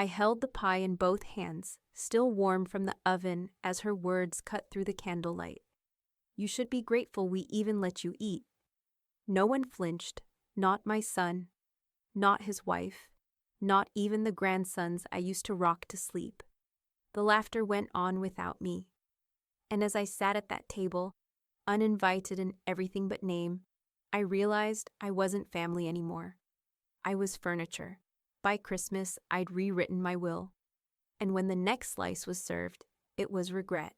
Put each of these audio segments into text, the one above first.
I held the pie in both hands, still warm from the oven as her words cut through the candlelight. You should be grateful we even let you eat. No one flinched, not my son, not his wife, not even the grandsons I used to rock to sleep. The laughter went on without me. And as I sat at that table, uninvited in everything but name, I realized I wasn't family anymore. I was furniture. By Christmas, I'd rewritten my will. And when the next slice was served, it was regret.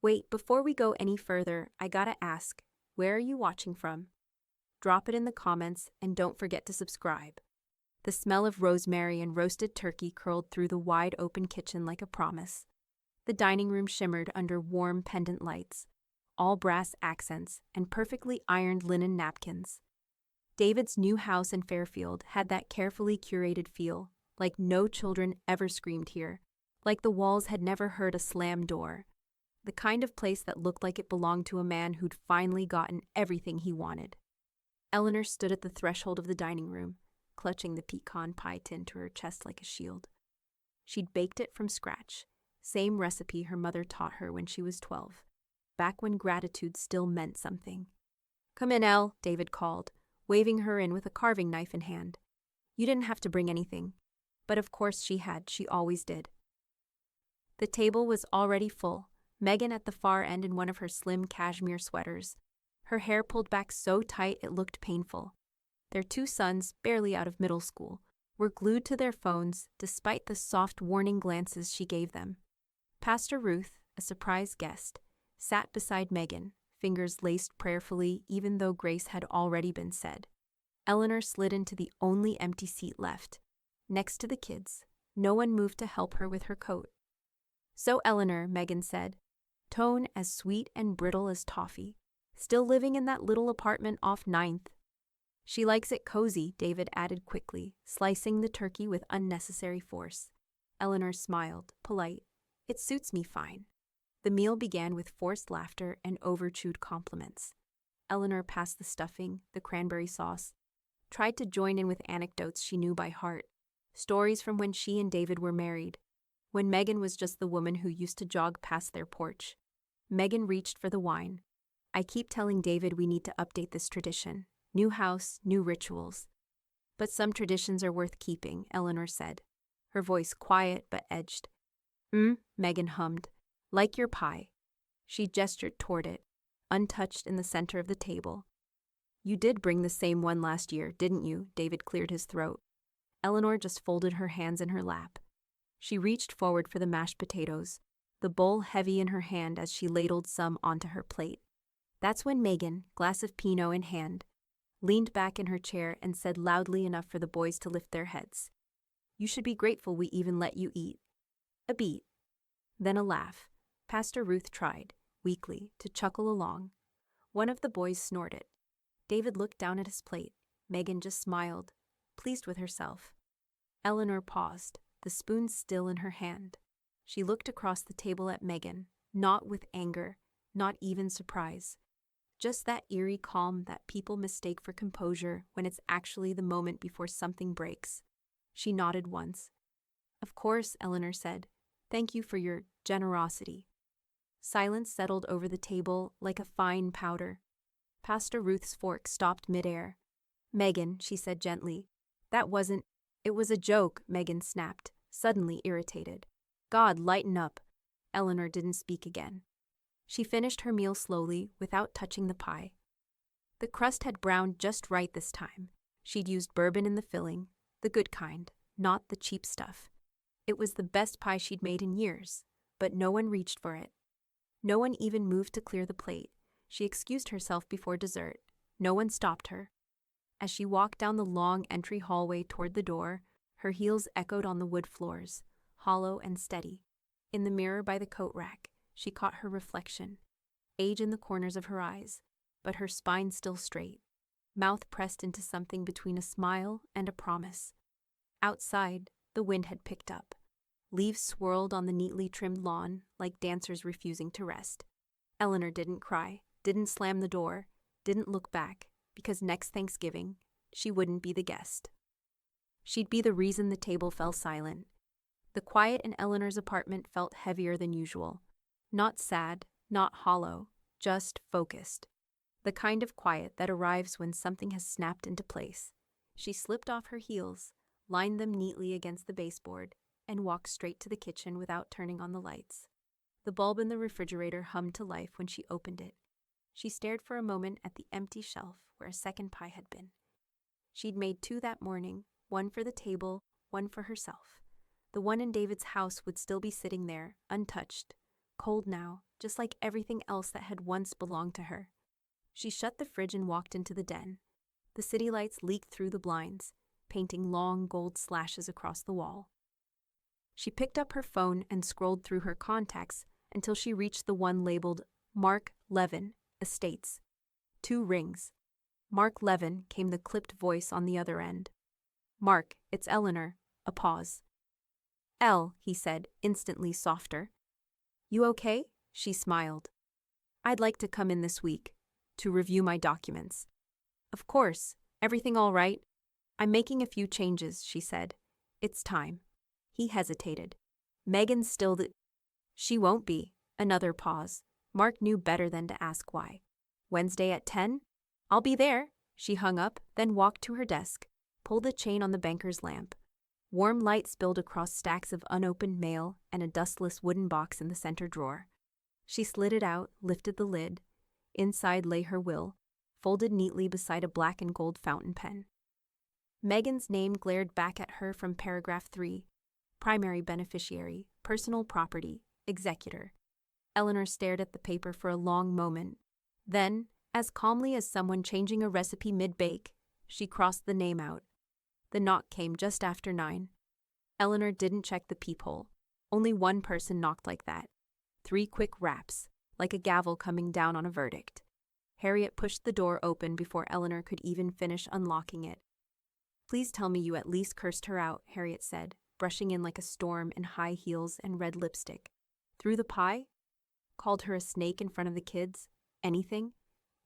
Wait, before we go any further, I gotta ask, where are you watching from? Drop it in the comments and don't forget to subscribe. The smell of rosemary and roasted turkey curled through the wide-open kitchen like a promise. The dining room shimmered under warm pendant lights, all brass accents and perfectly ironed linen napkins. David's new house in Fairfield had that carefully curated feel, like no children ever screamed here, like the walls had never heard a slam door. The kind of place that looked like it belonged to a man who'd finally gotten everything he wanted. Eleanor stood at the threshold of the dining room, clutching the pecan pie tin to her chest like a shield. She'd baked it from scratch, same recipe her mother taught her when she was 12, back when gratitude still meant something. "Come in, Elle," David called, waving her in with a carving knife in hand. You didn't have to bring anything. But of course she always did. The table was already full, Megan at the far end in one of her slim cashmere sweaters, her hair pulled back so tight it looked painful. Their 2 sons, barely out of middle school, were glued to their phones despite the soft warning glances she gave them. Pastor Ruth, a surprise guest, sat beside Megan, fingers laced prayerfully even though grace had already been said. Eleanor slid into the only empty seat left. Next to the kids, no one moved to help her with her coat. "So Eleanor," Megan said, tone as sweet and brittle as toffee, "still living in that little apartment off 9th. "She likes it cozy," David added quickly, slicing the turkey with unnecessary force. Eleanor smiled, polite. "It suits me fine." The meal began with forced laughter and overchewed compliments. Eleanor passed the stuffing, the cranberry sauce, tried to join in with anecdotes she knew by heart. Stories from when she and David were married, when Megan was just the woman who used to jog past their porch. Megan reached for the wine. "I keep telling David we need to update this tradition. New house, new rituals." "But some traditions are worth keeping," Eleanor said, her voice quiet but edged. Megan hummed. "Like your pie." She gestured toward it, untouched in the center of the table. "You did bring the same one last year, didn't you?" David cleared his throat. Eleanor just folded her hands in her lap. She reached forward for the mashed potatoes, the bowl heavy in her hand as she ladled some onto her plate. That's when Megan, glass of Pinot in hand, leaned back in her chair and said loudly enough for the boys to lift their heads, "You should be grateful we even let you eat." A beat. Then a laugh. Pastor Ruth tried, weakly, to chuckle along. One of the boys snorted. David looked down at his plate. Megan just smiled, pleased with herself. Eleanor paused, the spoon still in her hand. She looked across the table at Megan, not with anger, not even surprise. Just that eerie calm that people mistake for composure when it's actually the moment before something breaks. She nodded once. "Of course," Eleanor said. "Thank you for your generosity." Silence settled over the table like a fine powder. Pastor Ruth's fork stopped midair. "Megan," she said gently. It was a joke," Megan snapped, suddenly irritated. "God, lighten up." Eleanor didn't speak again. She finished her meal slowly, without touching the pie. The crust had browned just right this time. She'd used bourbon in the filling, the good kind, not the cheap stuff. It was the best pie she'd made in years, but no one reached for it. No one even moved to clear the plate. She excused herself before dessert. No one stopped her. As she walked down the long entry hallway toward the door, her heels echoed on the wood floors, hollow and steady. In the mirror by the coat rack, she caught her reflection, age in the corners of her eyes, but her spine still straight, mouth pressed into something between a smile and a promise. Outside, the wind had picked up. Leaves swirled on the neatly trimmed lawn like dancers refusing to rest. Eleanor didn't cry, didn't slam the door, didn't look back, because next Thanksgiving, she wouldn't be the guest. She'd be the reason the table fell silent. The quiet in Eleanor's apartment felt heavier than usual. Not sad, not hollow, just focused. The kind of quiet that arrives when something has snapped into place. She slipped off her heels, lined them neatly against the baseboard, and walked straight to the kitchen without turning on the lights. The bulb in the refrigerator hummed to life when she opened it. She stared for a moment at the empty shelf where a second pie had been. She'd made 2 that morning, one for the table, one for herself. The one in David's house would still be sitting there, untouched, cold now, just like everything else that had once belonged to her. She shut the fridge and walked into the den. The city lights leaked through the blinds, painting long gold slashes across the wall. She picked up her phone and scrolled through her contacts until she reached the one labeled Mark Levin, Estates. 2 rings. Mark Levin, came the clipped voice on the other end. Mark, it's Eleanor. A pause. Elle, he said, instantly softer. You okay? She smiled. I'd like to come in this week, to review my documents. Of course. Everything all right? I'm making a few changes, she said. It's time. He hesitated. Megan's still the... She won't be. Another pause. Mark knew better than to ask why. Wednesday at 10? I'll be there. She hung up, then walked to her desk, pulled the chain on the banker's lamp. Warm light spilled across stacks of unopened mail and a dustless wooden box in the center drawer. She slid it out, lifted the lid. Inside lay her will, folded neatly beside a black and gold fountain pen. Megan's name glared back at her from paragraph 3. Primary beneficiary, personal property, executor. Eleanor stared at the paper for a long moment. Then, as calmly as someone changing a recipe mid-bake, she crossed the name out. The knock came just after 9. Eleanor didn't check the peephole. Only one person knocked like that. 3 quick raps, like a gavel coming down on a verdict. Harriet pushed the door open before Eleanor could even finish unlocking it. Please tell me you at least cursed her out, Harriet said, brushing in like a storm in high heels and red lipstick. Through the pie? Called her a snake in front of the kids? Anything?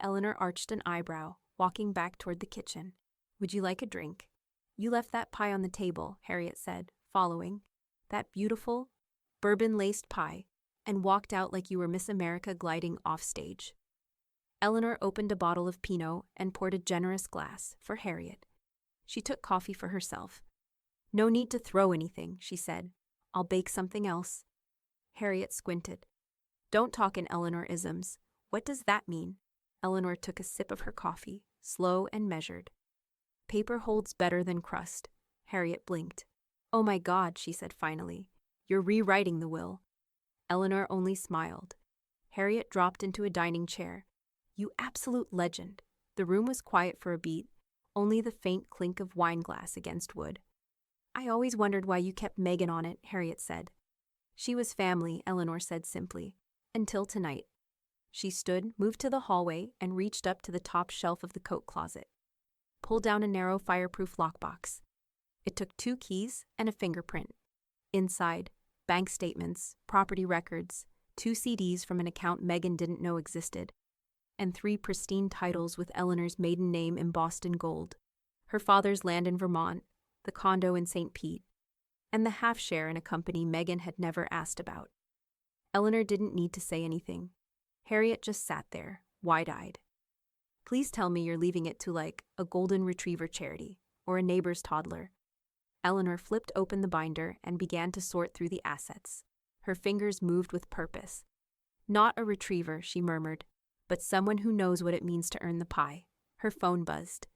Eleanor arched an eyebrow, walking back toward the kitchen. Would you like a drink? You left that pie on the table, Harriet said, following. That beautiful, bourbon-laced pie, and walked out like you were Miss America gliding off stage. Eleanor opened a bottle of Pinot and poured a generous glass for Harriet. She took coffee for herself. No need to throw anything, she said. I'll bake something else. Harriet squinted. Don't talk in Eleanor-isms. What does that mean? Eleanor took a sip of her coffee, slow and measured. Paper holds better than crust. Harriet blinked. Oh my God, she said finally. You're rewriting the will. Eleanor only smiled. Harriet dropped into a dining chair. You absolute legend. The room was quiet for a beat, only the faint clink of wine glass against wood. I always wondered why you kept Megan on it, Harriet said. She was family, Eleanor said simply. Until tonight. She stood, moved to the hallway, and reached up to the top shelf of the coat closet. Pulled down a narrow fireproof lockbox. It took 2 keys and a fingerprint. Inside, bank statements, property records, 2 CDs from an account Megan didn't know existed, and 3 pristine titles with Eleanor's maiden name embossed in gold. Her father's land in Vermont, the condo in St. Pete, and the half-share in a company Megan had never asked about. Eleanor didn't need to say anything. Harriet just sat there, wide-eyed. Please tell me you're leaving it to like a golden retriever charity or a neighbor's toddler. Eleanor flipped open the binder and began to sort through the assets. Her fingers moved with purpose. Not a retriever, she murmured, but someone who knows what it means to earn the pie. Her phone buzzed.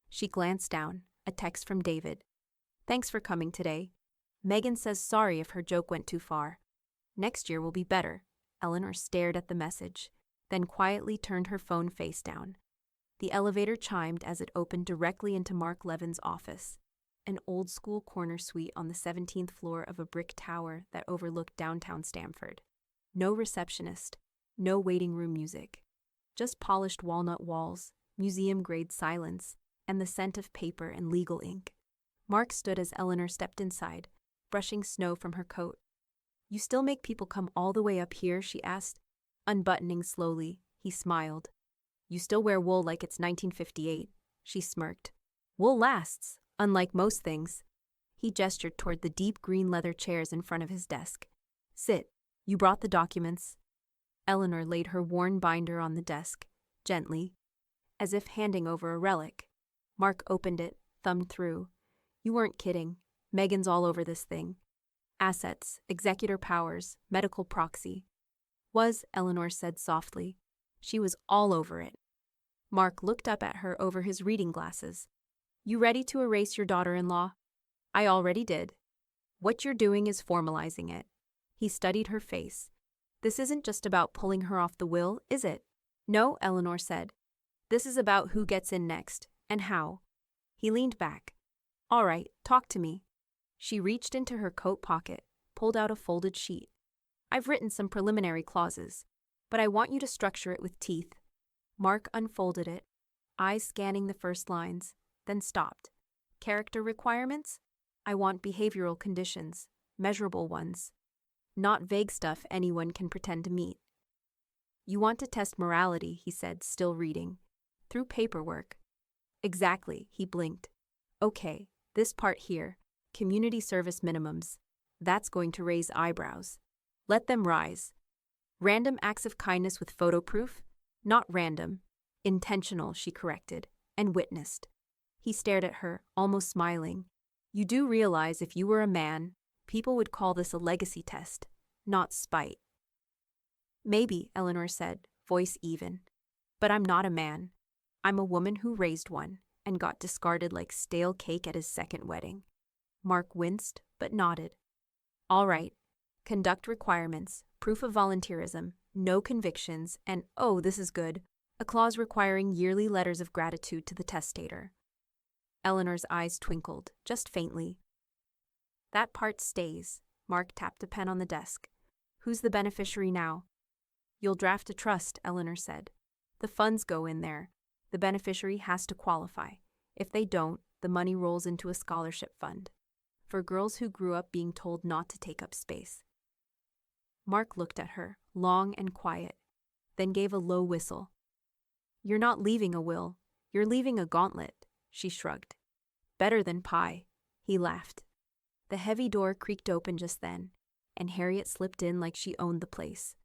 She glanced down, a text from David. Thanks for coming today. Megan says sorry if her joke went too far. Next year will be better. Eleanor stared at the message, then quietly turned her phone face down. The elevator chimed as it opened directly into Mark Levin's office, an old-school corner suite on the 17th floor of a brick tower that overlooked downtown Stamford. No receptionist, no waiting room music, just polished walnut walls, museum-grade silence, and the scent of paper and legal ink. Mark stood as Eleanor stepped inside, brushing snow from her coat. You still make people come all the way up here, she asked. Unbuttoning slowly, he smiled. You still wear wool like it's 1958, she smirked. Wool lasts, unlike most things. He gestured toward the deep green leather chairs in front of his desk. Sit. You brought the documents. Eleanor laid her worn binder on the desk, gently, as if handing over a relic. Mark opened it, thumbed through. You weren't kidding. Megan's all over this thing. Assets, executor powers, medical proxy. Eleanor said softly. She was all over it. Mark looked up at her over his reading glasses. You ready to erase your daughter-in-law? I already did. What you're doing is formalizing it. He studied her face. This isn't just about pulling her off the will, is it? No, Eleanor said. This is about who gets in next, and how. He leaned back. All right, talk to me. She reached into her coat pocket, pulled out a folded sheet. I've written some preliminary clauses, but I want you to structure it with teeth. Mark unfolded it, eyes scanning the first lines, then stopped. Character requirements? I want behavioral conditions, measurable ones. Not vague stuff anyone can pretend to meet. You want to test morality, he said, still reading. Through paperwork. Exactly, he blinked. Okay, this part here, community service minimums. That's going to raise eyebrows. Let them rise. Random acts of kindness with photo proof? Not random. Intentional, she corrected, and witnessed. He stared at her, almost smiling. You do realize if you were a man, people would call this a legacy test, not spite. Maybe, Eleanor said, voice even. But I'm not a man. I'm a woman who raised one and got discarded like stale cake at his second wedding. Mark winced, but nodded. All right. Conduct requirements, proof of volunteerism, no convictions, and, oh, this is good, a clause requiring yearly letters of gratitude to the testator. Eleanor's eyes twinkled, just faintly. That part stays. Mark tapped a pen on the desk. Who's the beneficiary now? You'll draft a trust, Eleanor said. The funds go in there. The beneficiary has to qualify. If they don't, the money rolls into a scholarship fund. For girls who grew up being told not to take up space. Mark looked at her, long and quiet, then gave a low whistle. You're not leaving a will. You're leaving a gauntlet, she shrugged. Better than pie, he laughed. The heavy door creaked open just then, and Harriet slipped in like she owned the place.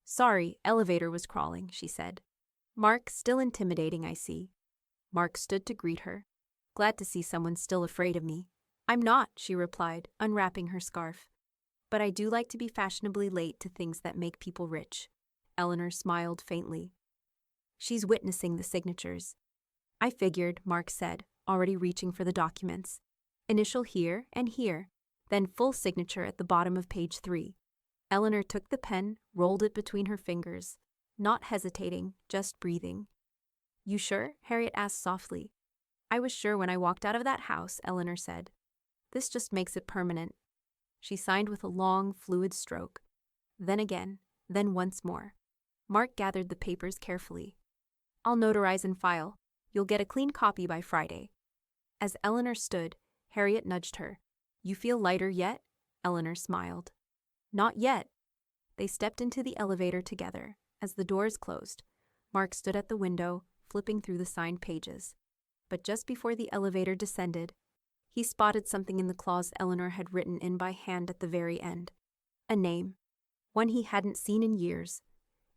Sorry, elevator was crawling, she said. Mark, still intimidating, I see. Mark stood to greet her. Glad to see someone still afraid of me. I'm not, she replied, unwrapping her scarf. But I do like to be fashionably late to things that make people rich. Eleanor smiled faintly. She's witnessing the signatures. I figured, Mark said, already reaching for the documents. Initial here and here, then full signature at the bottom of page 3. Eleanor took the pen, rolled it between her fingers, not hesitating, just breathing. You sure? Harriet asked softly. I was sure when I walked out of that house, Eleanor said. This just makes it permanent. She signed with a long, fluid stroke. Then again, then once more. Mark gathered the papers carefully. I'll notarize and file. You'll get a clean copy by Friday. As Eleanor stood, Harriet nudged her. You feel lighter yet? Eleanor smiled. Not yet. They stepped into the elevator together. As the doors closed, Mark stood at the window, flipping through the signed pages. But just before the elevator descended, he spotted something in the clause Eleanor had written in by hand at the very end. A name. One he hadn't seen in years.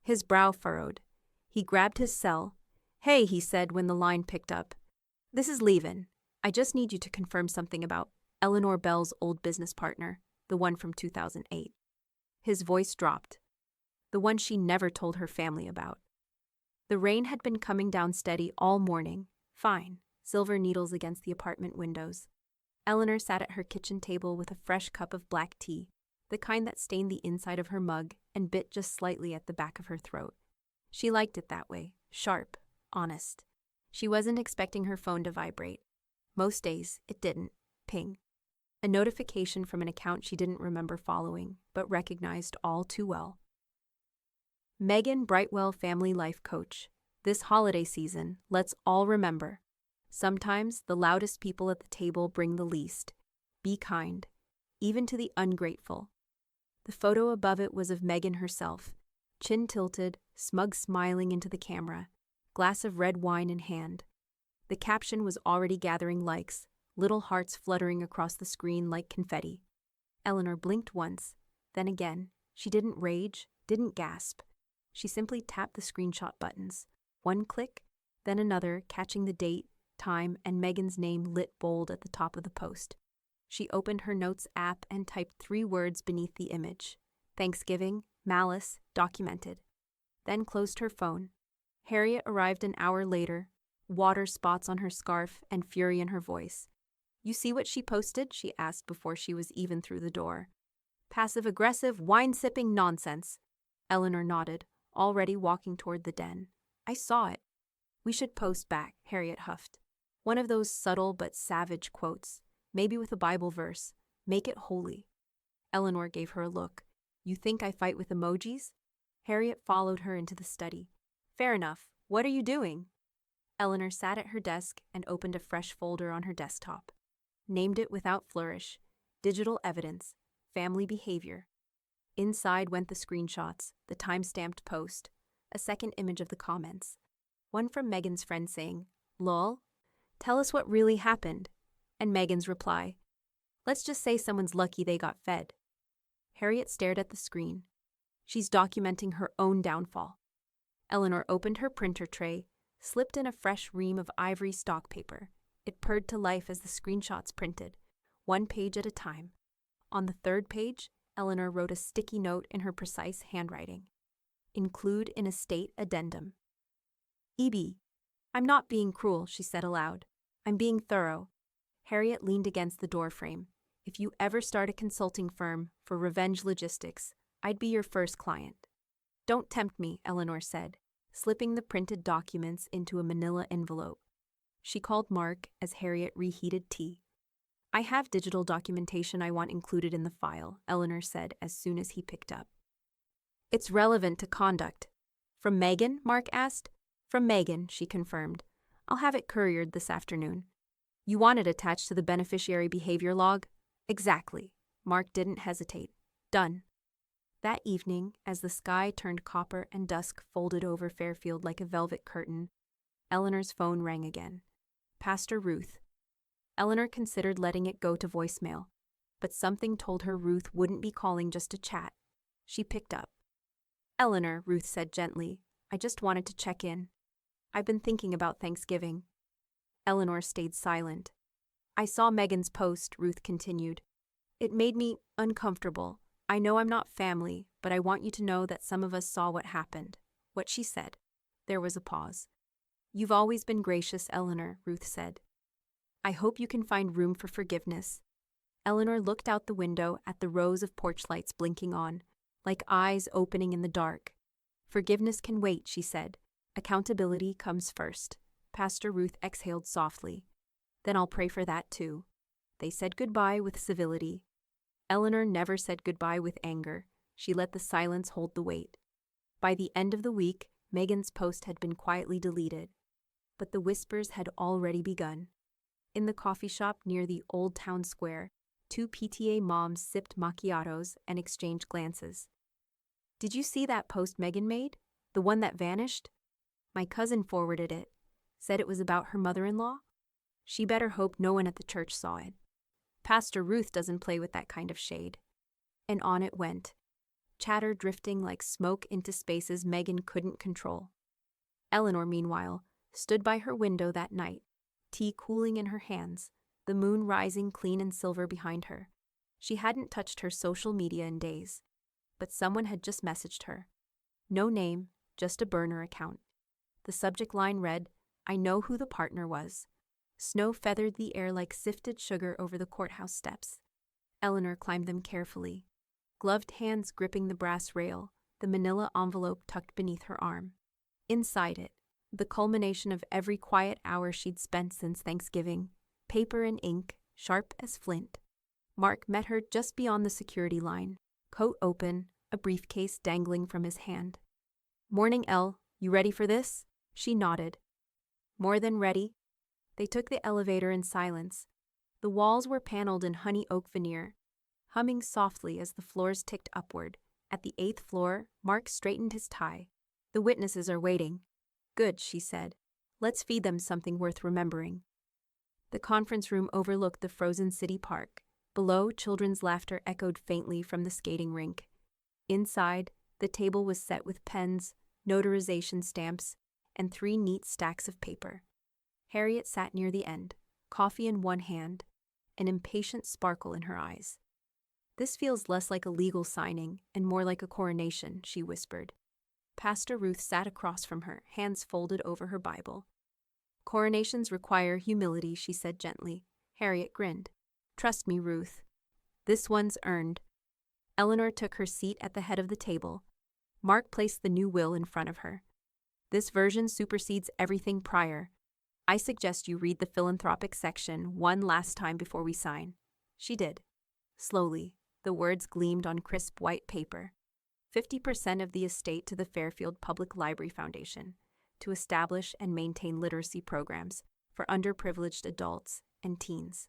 His brow furrowed. He grabbed his cell. Hey, he said when the line picked up. This is Levin. I just need you to confirm something about Eleanor Bell's old business partner, the one from 2008. His voice dropped. The one she never told her family about. The rain had been coming down steady all morning. Fine. Silver needles against the apartment windows. Eleanor sat at her kitchen table with a fresh cup of black tea, the kind that stained the inside of her mug and bit just slightly at the back of her throat. She liked it that way, sharp, honest. She wasn't expecting her phone to vibrate. Most days, it didn't. Ping. A notification from an account she didn't remember following, but recognized all too well. Megan Brightwell, Family Life Coach. This holiday season, let's all remember. Sometimes the loudest people at the table bring the least. Be kind, even to the ungrateful. The photo above it was of Megan herself, chin tilted, smug smiling into the camera, glass of red wine in hand. The caption was already gathering likes, little hearts fluttering across the screen like confetti. Eleanor blinked once, then again. She didn't rage, didn't gasp. She simply tapped the screenshot buttons. One click, then another, catching the date, time, and Megan's name lit bold at the top of the post. She opened her Notes app and typed 3 words beneath the image. Thanksgiving, malice, documented. Then closed her phone. Harriet arrived an hour later, water spots on her scarf and fury in her voice. "You see what she posted?" she asked before she was even through the door. "Passive-aggressive, wine-sipping nonsense." Eleanor nodded, already walking toward the den. "I saw it." "We should post back," Harriet huffed. "One of those subtle but savage quotes, maybe with a Bible verse. Make it holy." Eleanor gave her a look. "You think I fight with emojis?" Harriet followed her into the study. "Fair enough. What are you doing?" Eleanor sat at her desk and opened a fresh folder on her desktop. Named it without flourish, Digital Evidence, Family Behavior. Inside went the screenshots, the time-stamped post, a second image of the comments. One from Megan's friend saying, "Lol, tell us what really happened." And Megan's reply, "Let's just say someone's lucky they got fed." Harriet stared at the screen. She's documenting her own downfall. Eleanor opened her printer tray, slipped in a fresh ream of ivory stock paper. It purred to life as the screenshots printed, 1 page at a time. On the 3rd page, Eleanor wrote a sticky note in her precise handwriting. "Include in estate addendum." "E.B., I'm not being cruel," she said aloud. "I'm being thorough." Harriet leaned against the doorframe. "If you ever start a consulting firm for revenge logistics, I'd be your first client." "Don't tempt me," Eleanor said, slipping the printed documents into a manila envelope. She called Mark as Harriet reheated tea. "I have digital documentation I want included in the file," Eleanor said as soon as he picked up. "It's relevant to conduct." "From Megan?" Mark asked. "From Megan," she confirmed. "I'll have it couriered this afternoon." "You want it attached to the beneficiary behavior log?" "Exactly." Mark didn't hesitate. "Done." That evening, as the sky turned copper and dusk folded over Fairfield like a velvet curtain, Eleanor's phone rang again. Pastor Ruth. Eleanor considered letting it go to voicemail, but something told her Ruth wouldn't be calling just to chat. She picked up. "Eleanor," Ruth said gently, "I just wanted to check in. I've been thinking about Thanksgiving." Eleanor stayed silent. "I saw Megan's post," Ruth continued. "It made me uncomfortable. I know I'm not family, but I want you to know that some of us saw what happened." What she said. There was a pause. "You've always been gracious, Eleanor," Ruth said. "I hope you can find room for forgiveness." Eleanor looked out the window at the rows of porch lights blinking on, like eyes opening in the dark. "Forgiveness can wait," she said. "Accountability comes first." Pastor Ruth exhaled softly. "Then I'll pray for that too." They said goodbye with civility. Eleanor never said goodbye with anger. She let the silence hold the weight. By the end of the week, Megan's post had been quietly deleted, but the whispers had already begun. In the coffee shop near the Old Town Square, 2 PTA moms sipped macchiatos and exchanged glances. "Did you see that post Megan made? The one that vanished?" "My cousin forwarded it. Said it was about her mother-in-law." "She better hope no one at the church saw it. Pastor Ruth doesn't play with that kind of shade." And on it went, chatter drifting like smoke into spaces Megan couldn't control. Eleanor, meanwhile, stood by her window that night, tea cooling in her hands, the moon rising clean and silver behind her. She hadn't touched her social media in days, but someone had just messaged her. No name, just a burner account. The subject line read, "I know who the partner was." Snow feathered the air like sifted sugar over the courthouse steps. Eleanor climbed them carefully, gloved hands gripping the brass rail, the manila envelope tucked beneath her arm. Inside it, the culmination of every quiet hour she'd spent since Thanksgiving, paper and ink, sharp as flint. Mark met her just beyond the security line, coat open, a briefcase dangling from his hand. "Morning, Elle. You ready for this?" She nodded. "More than ready." They took the elevator in silence. The walls were paneled in honey oak veneer, humming softly as the floors ticked upward. At the 8th floor, Mark straightened his tie. "The witnesses are waiting." "Good," she said. "Let's feed them something worth remembering." The conference room overlooked the frozen city park. Below, children's laughter echoed faintly from the skating rink. Inside, the table was set with pens, notarization stamps, and 3 neat stacks of paper. Harriet sat near the end, coffee in one hand, an impatient sparkle in her eyes. "This feels less like a legal signing and more like a coronation," she whispered. Pastor Ruth sat across from her, hands folded over her Bible. "Coronations require humility," she said gently. Harriet grinned. "Trust me, Ruth. This one's earned." Eleanor took her seat at the head of the table. Mark placed the new will in front of her. "This version supersedes everything prior. I suggest you read the philanthropic section one last time before we sign." She did. Slowly, the words gleamed on crisp white paper. 50% of the estate to the Fairfield Public Library Foundation, to establish and maintain literacy programs for underprivileged adults and teens.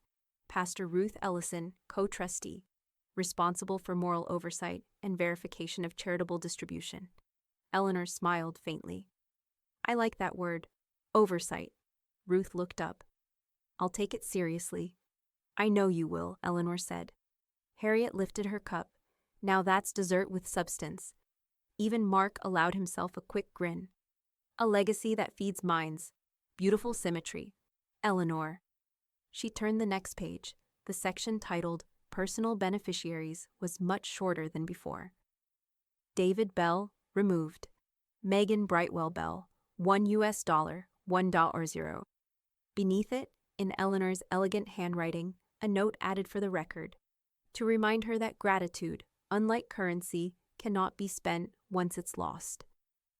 Pastor Ruth Ellison, co-trustee, responsible for moral oversight and verification of charitable distribution. Eleanor smiled faintly. "I like that word. Oversight." Ruth looked up. "I'll take it seriously." "I know you will," Eleanor said. Harriet lifted her cup. "Now that's dessert with substance." Even Mark allowed himself a quick grin. "A legacy that feeds minds. Beautiful symmetry. Eleanor." She turned the next page. The section titled Personal Beneficiaries was much shorter than before. David Bell, removed. Megan Brightwell Bell, $1, $1.00. Beneath it, in Eleanor's elegant handwriting, a note added for the record, to remind her that gratitude, unlike currency, cannot be spent once it's lost.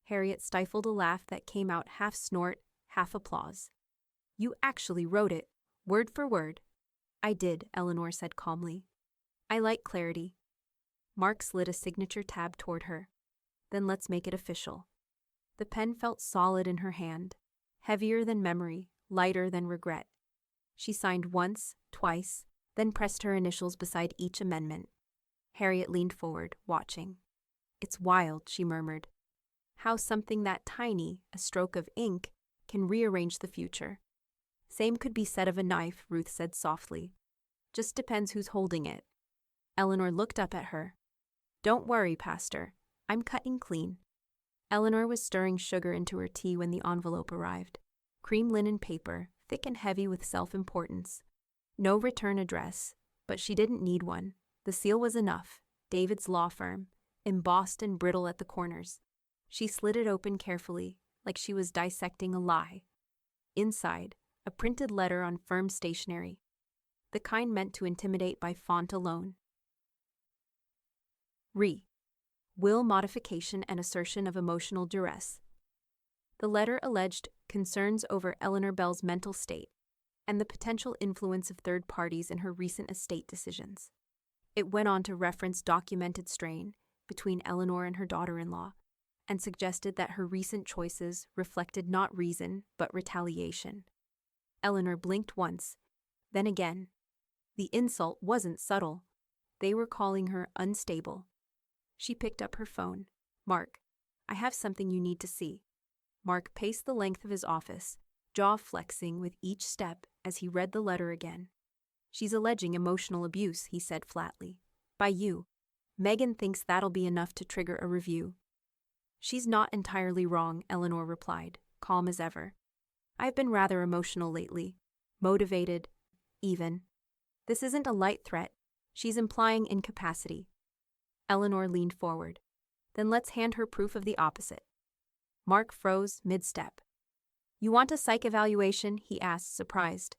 Harriet stifled a laugh that came out half snort, half applause. "You actually wrote it, word for word." "I did," Eleanor said calmly. "I like clarity." Mark slid a signature tab toward her. "Then let's make it official." The pen felt solid in her hand, heavier than memory, lighter than regret. She signed once, twice, then pressed her initials beside each amendment. Harriet leaned forward, watching. "It's wild," she murmured. "How something that tiny, a stroke of ink, can rearrange the future." "Same could be said of a knife," Ruth said softly. "Just depends who's holding it." Eleanor looked up at her. "Don't worry, Pastor. I'm cutting clean." Eleanor was stirring sugar into her tea when the envelope arrived. Cream linen paper, thick and heavy with self-importance. No return address, but she didn't need one. The seal was enough. David's law firm, embossed and brittle at the corners. She slid it open carefully, like she was dissecting a lie. Inside, a printed letter on firm stationery, the kind meant to intimidate by font alone. Will modification and assertion of emotional duress. The letter alleged concerns over Eleanor Bell's mental state and the potential influence of third parties in her recent estate decisions. It went on to reference documented strain between Eleanor and her daughter-in-law and suggested that her recent choices reflected not reason but retaliation. Eleanor blinked once, then again. The insult wasn't subtle. They were calling her unstable. She picked up her phone. "Mark, I have something you need to see." Mark paced the length of his office, jaw flexing with each step as he read the letter again. "She's alleging emotional abuse," he said flatly. "By you. Megan thinks that'll be enough to trigger a review." "She's not entirely wrong," Eleanor replied, calm as ever. "I've been rather emotional lately. Motivated, even. This isn't a light threat. She's implying incapacity." Eleanor leaned forward. "Then let's hand her proof of the opposite." Mark froze mid-step. "You want a psych evaluation?" he asked, surprised.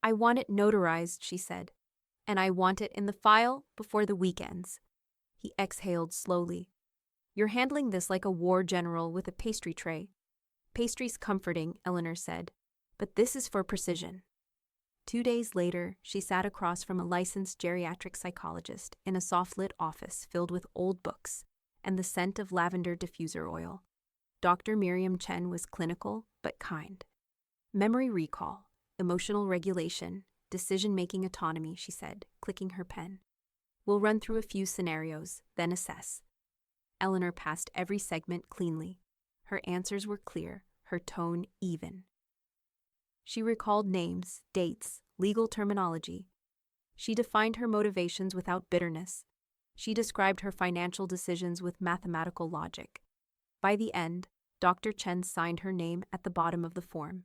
"I want it notarized," she said. "And I want it in the file before the weekends." He exhaled slowly. "You're handling this like a war general with a pastry tray." "Pastry's comforting," Eleanor said, "but this is for precision." 2 days later, she sat across from a licensed geriatric psychologist in a soft-lit office filled with old books and the scent of lavender diffuser oil. Dr. Miriam Chen was clinical but kind. "Memory recall, emotional regulation, decision-making autonomy," she said, clicking her pen. "We'll run through a few scenarios, then assess." Eleanor passed every segment cleanly. Her answers were clear, her tone even. She recalled names, dates, legal terminology. She defined her motivations without bitterness. She described her financial decisions with mathematical logic. By the end, Dr. Chen signed her name at the bottom of the form.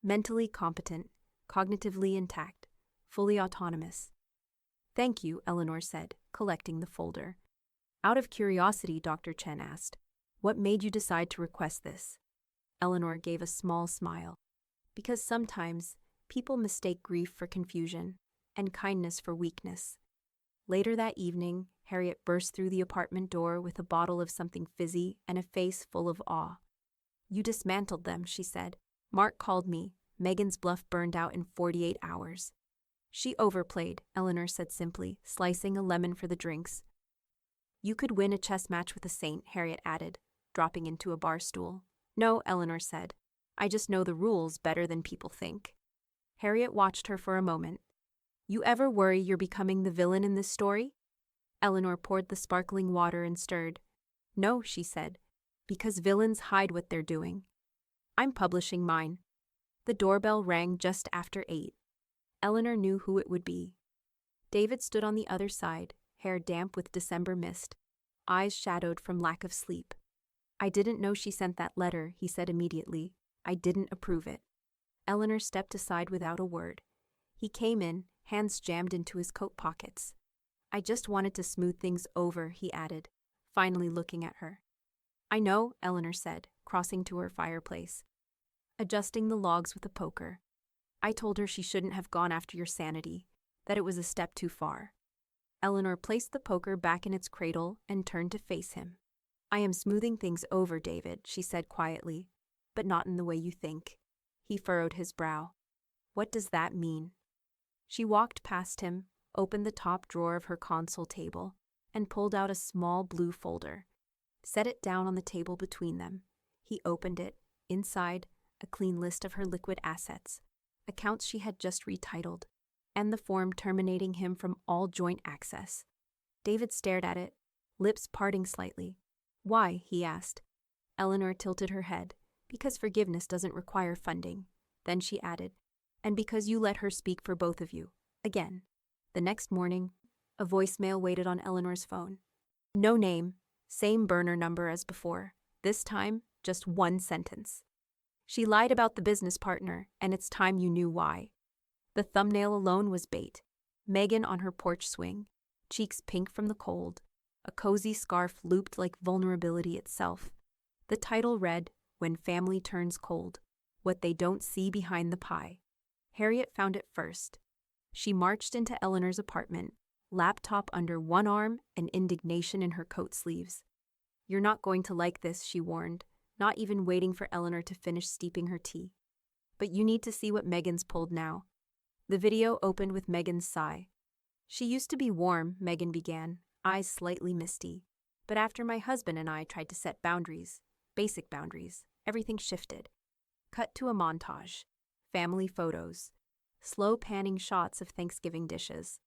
Mentally competent, cognitively intact, fully autonomous. "Thank you," Eleanor said, collecting the folder. Out of curiosity, Dr. Chen asked, "What made you decide to request this?" Eleanor gave a small smile. "Because sometimes people mistake grief for confusion and kindness for weakness." Later that evening, Harriet burst through the apartment door with a bottle of something fizzy and a face full of awe. "You dismantled them," she said. "Mark called me. Megan's bluff burned out in 48 hours. "She overplayed," Eleanor said simply, slicing a lemon for the drinks. "You could win a chess match with a saint," Harriet added, dropping into a bar stool. "No," Eleanor said. "I just know the rules better than people think." Harriet watched her for a moment. "You ever worry you're becoming the villain in this story?" Eleanor poured the sparkling water and stirred. "No," she said, "because villains hide what they're doing. I'm publishing mine." The doorbell rang just after 8. Eleanor knew who it would be. David stood on the other side, hair damp with December mist, eyes shadowed from lack of sleep. "I didn't know she sent that letter," he said immediately. "I didn't approve it." Eleanor stepped aside without a word. He came in, hands jammed into his coat pockets. "I just wanted to smooth things over," he added, finally looking at her. "I know," Eleanor said, crossing to her fireplace, adjusting the logs with a poker. "I told her she shouldn't have gone after your sanity, that it was a step too far." Eleanor placed the poker back in its cradle and turned to face him. "I am smoothing things over, David," she said quietly, "but not in the way you think." He furrowed his brow. "What does that mean?" She walked past him, opened the top drawer of her console table, and pulled out a small blue folder. Set it down on the table between them. He opened it. Inside, a clean list of her liquid assets, accounts she had just retitled, and the form terminating him from all joint access. David stared at it, lips parting slightly. "Why?" he asked. Eleanor tilted her head. "Because forgiveness doesn't require funding." Then she added, "And because you let her speak for both of you. Again." The next morning, a voicemail waited on Eleanor's phone. No name, same burner number as before. This time, just one sentence. "She lied about the business partner, and it's time you knew why." The thumbnail alone was bait. Megan on her porch swing, cheeks pink from the cold, a cozy scarf looped like vulnerability itself. The title read, "When Family Turns Cold, What They Don't See Behind the Pie." Harriet found it first. She marched into Eleanor's apartment, laptop under one arm and indignation in her coat sleeves. "You're not going to like this," she warned, not even waiting for Eleanor to finish steeping her tea. "But you need to see what Megan's pulled now." The video opened with Megan's sigh. "She used to be warm," Megan began, eyes slightly misty. "But after my husband and I tried to set boundaries, basic boundaries, everything shifted." Cut to a montage. Family photos. Slow panning shots of Thanksgiving dishes.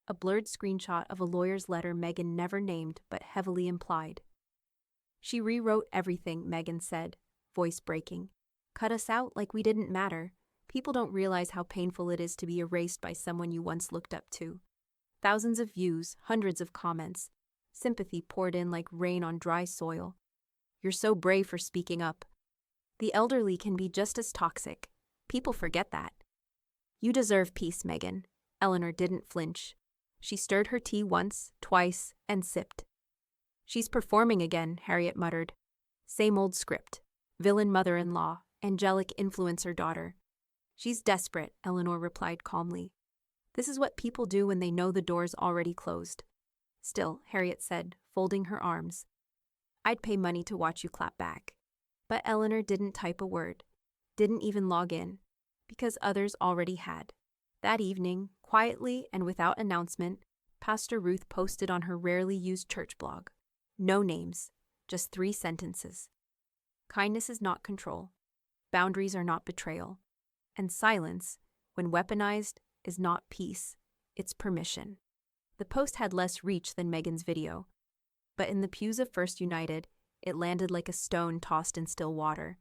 A blurred screenshot of a lawyer's letter Megan never named but heavily implied. "She rewrote everything," Megan said, voice breaking. "Cut us out like we didn't matter. People don't realize how painful it is to be erased by someone you once looked up to." Thousands of views, hundreds of comments. Sympathy poured in like rain on dry soil. "You're so brave for speaking up." "The elderly can be just as toxic. People forget that." "You deserve peace, Megan." Eleanor didn't flinch. She stirred her tea once, twice, and sipped. "She's performing again," Harriet muttered. "Same old script. Villain mother-in-law, angelic influencer daughter." "She's desperate," Eleanor replied calmly. "This is what people do when they know the door's already closed." "Still," Harriet said, folding her arms, "I'd pay money to watch you clap back." But Eleanor didn't type a word, didn't even log in, because others already had. That evening, quietly and without announcement, Pastor Ruth posted on her rarely used church blog. No names, just 3 sentences. "Kindness is not control. Boundaries are not betrayal. And silence, when weaponized, is not peace, it's permission." The post had less reach than Megan's video, but in the pews of First United, it landed like a stone tossed in still water.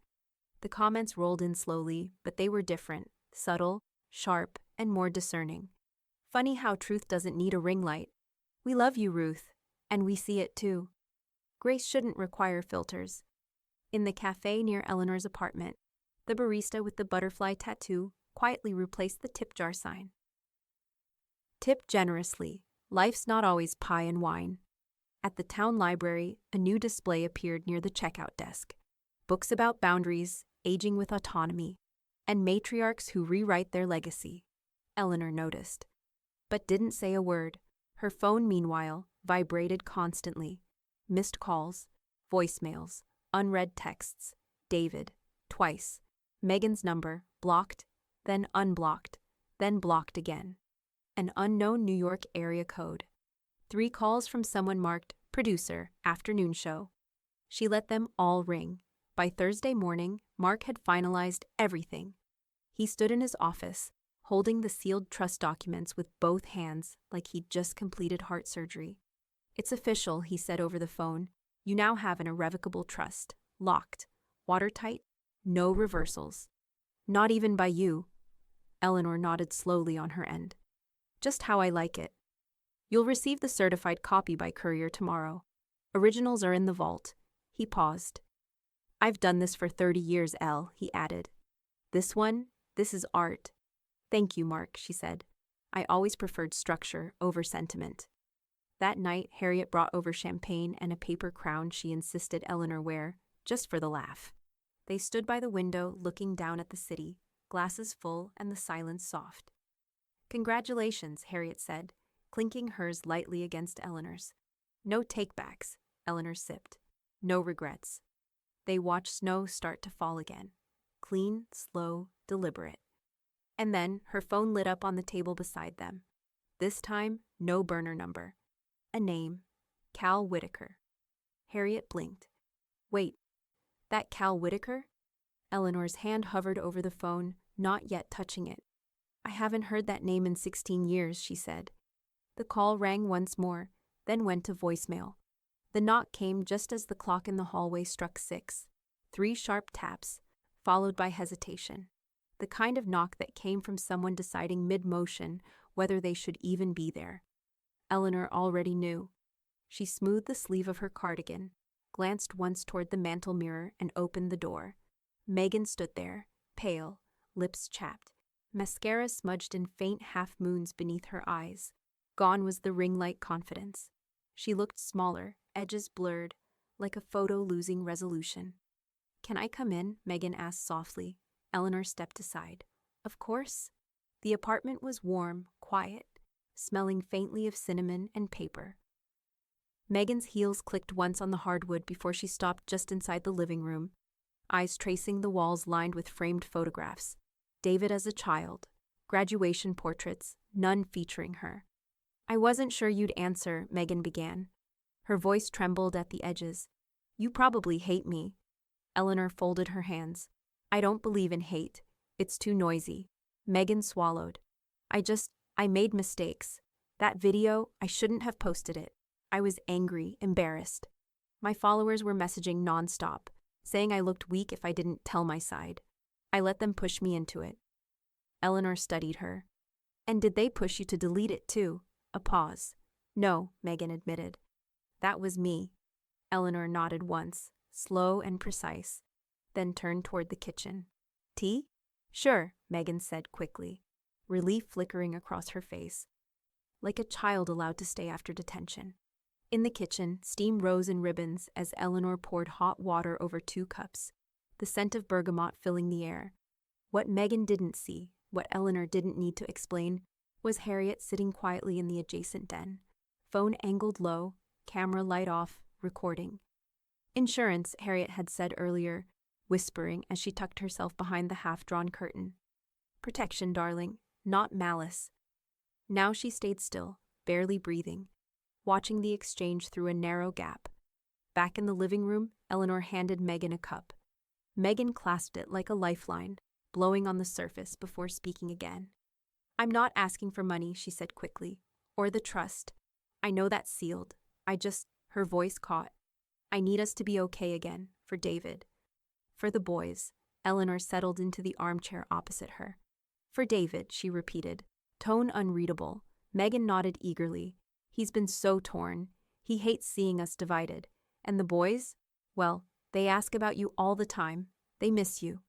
The comments rolled in slowly, but they were different, subtle, sharp, and more discerning. Funny how truth doesn't need a ring light. We love you, Ruth, and we see it too. Grace shouldn't require filters. In the cafe near Eleanor's apartment, the barista with the butterfly tattoo quietly replaced the tip jar sign. Tip generously. Life's not always pie and wine. At the town library, a new display appeared near the checkout desk. Books about boundaries, aging with autonomy, and matriarchs who rewrite their legacy. Eleanor noticed, but didn't say a word. Her phone, meanwhile, vibrated constantly. Missed calls, voicemails, unread texts. David, twice. Megan's number, blocked, then unblocked, then blocked again. An unknown New York area code. 3 calls from someone marked producer, afternoon show. She let them all ring. By Thursday morning, Mark had finalized everything. He stood in his office, holding the sealed trust documents with both hands like he'd just completed heart surgery. It's official, he said over the phone. You now have an irrevocable trust. Locked. Watertight. No reversals. Not even by you. Eleanor nodded slowly on her end. Just how I like it. You'll receive the certified copy by courier tomorrow. Originals are in the vault. He paused. I've done this for 30 years, Elle, he added. This is art. Thank you, Mark, she said. I always preferred structure over sentiment. That night, Harriet brought over champagne and a paper crown she insisted Eleanor wear, just for the laugh. They stood by the window, looking down at the city, glasses full and the silence soft. Congratulations, Harriet said, clinking hers lightly against Eleanor's. No takebacks, Eleanor sipped. No regrets. They watched snow start to fall again. Clean, slow, deliberate. And then her phone lit up on the table beside them. This time, no burner number. A name. Cal Whitaker. Harriet blinked. Wait, that Cal Whitaker? Eleanor's hand hovered over the phone, not yet touching it. I haven't heard that name in 16 years, she said. The call rang once more, then went to voicemail. The knock came just as the clock in the hallway struck 6. 3 sharp taps, followed by hesitation. The kind of knock that came from someone deciding mid-motion whether they should even be there. Eleanor already knew. She smoothed the sleeve of her cardigan, glanced once toward the mantel mirror, and opened the door. Megan stood there, pale, lips chapped, mascara smudged in faint half-moons beneath her eyes. Gone was the ring-like confidence. She looked smaller, edges blurred, like a photo losing resolution. Can I come in? Megan asked softly. Eleanor stepped aside. Of course. The apartment was warm, quiet, smelling faintly of cinnamon and paper. Megan's heels clicked once on the hardwood before she stopped just inside the living room, eyes tracing the walls lined with framed photographs. David as a child, graduation portraits, none featuring her. I wasn't sure you'd answer, Megan began. Her voice trembled at the edges. You probably hate me. Eleanor folded her hands. I don't believe in hate. It's too noisy. Megan swallowed. I made mistakes. That video, I shouldn't have posted it. I was angry, embarrassed. My followers were messaging nonstop, saying I looked weak if I didn't tell my side. I let them push me into it. Eleanor studied her. And did they push you to delete it too? A pause. No, Megan admitted. That was me. Eleanor nodded once, slow and precise, then turned toward the kitchen. Tea? Sure, Megan said quickly, relief flickering across her face, like a child allowed to stay after detention. In the kitchen, steam rose in ribbons as Eleanor poured hot water over 2 cups, the scent of bergamot filling the air. What Megan didn't see, what Eleanor didn't need to explain, was Harriet sitting quietly in the adjacent den, phone angled low, camera light off, recording. Insurance, Harriet had said earlier, whispering as she tucked herself behind the half-drawn curtain. Protection, darling, not malice. Now she stayed still, barely breathing, watching the exchange through a narrow gap. Back in the living room, Eleanor handed Megan a cup. Megan clasped it like a lifeline, blowing on the surface before speaking again. I'm not asking for money, she said quickly, or the trust. I know that's sealed. Her voice caught. I need us to be okay again, for David. For the boys. Eleanor settled into the armchair opposite her. For David, she repeated, tone unreadable. Megan nodded eagerly. He's been so torn. He hates seeing us divided. And the boys? Well, they ask about you all the time. They miss you.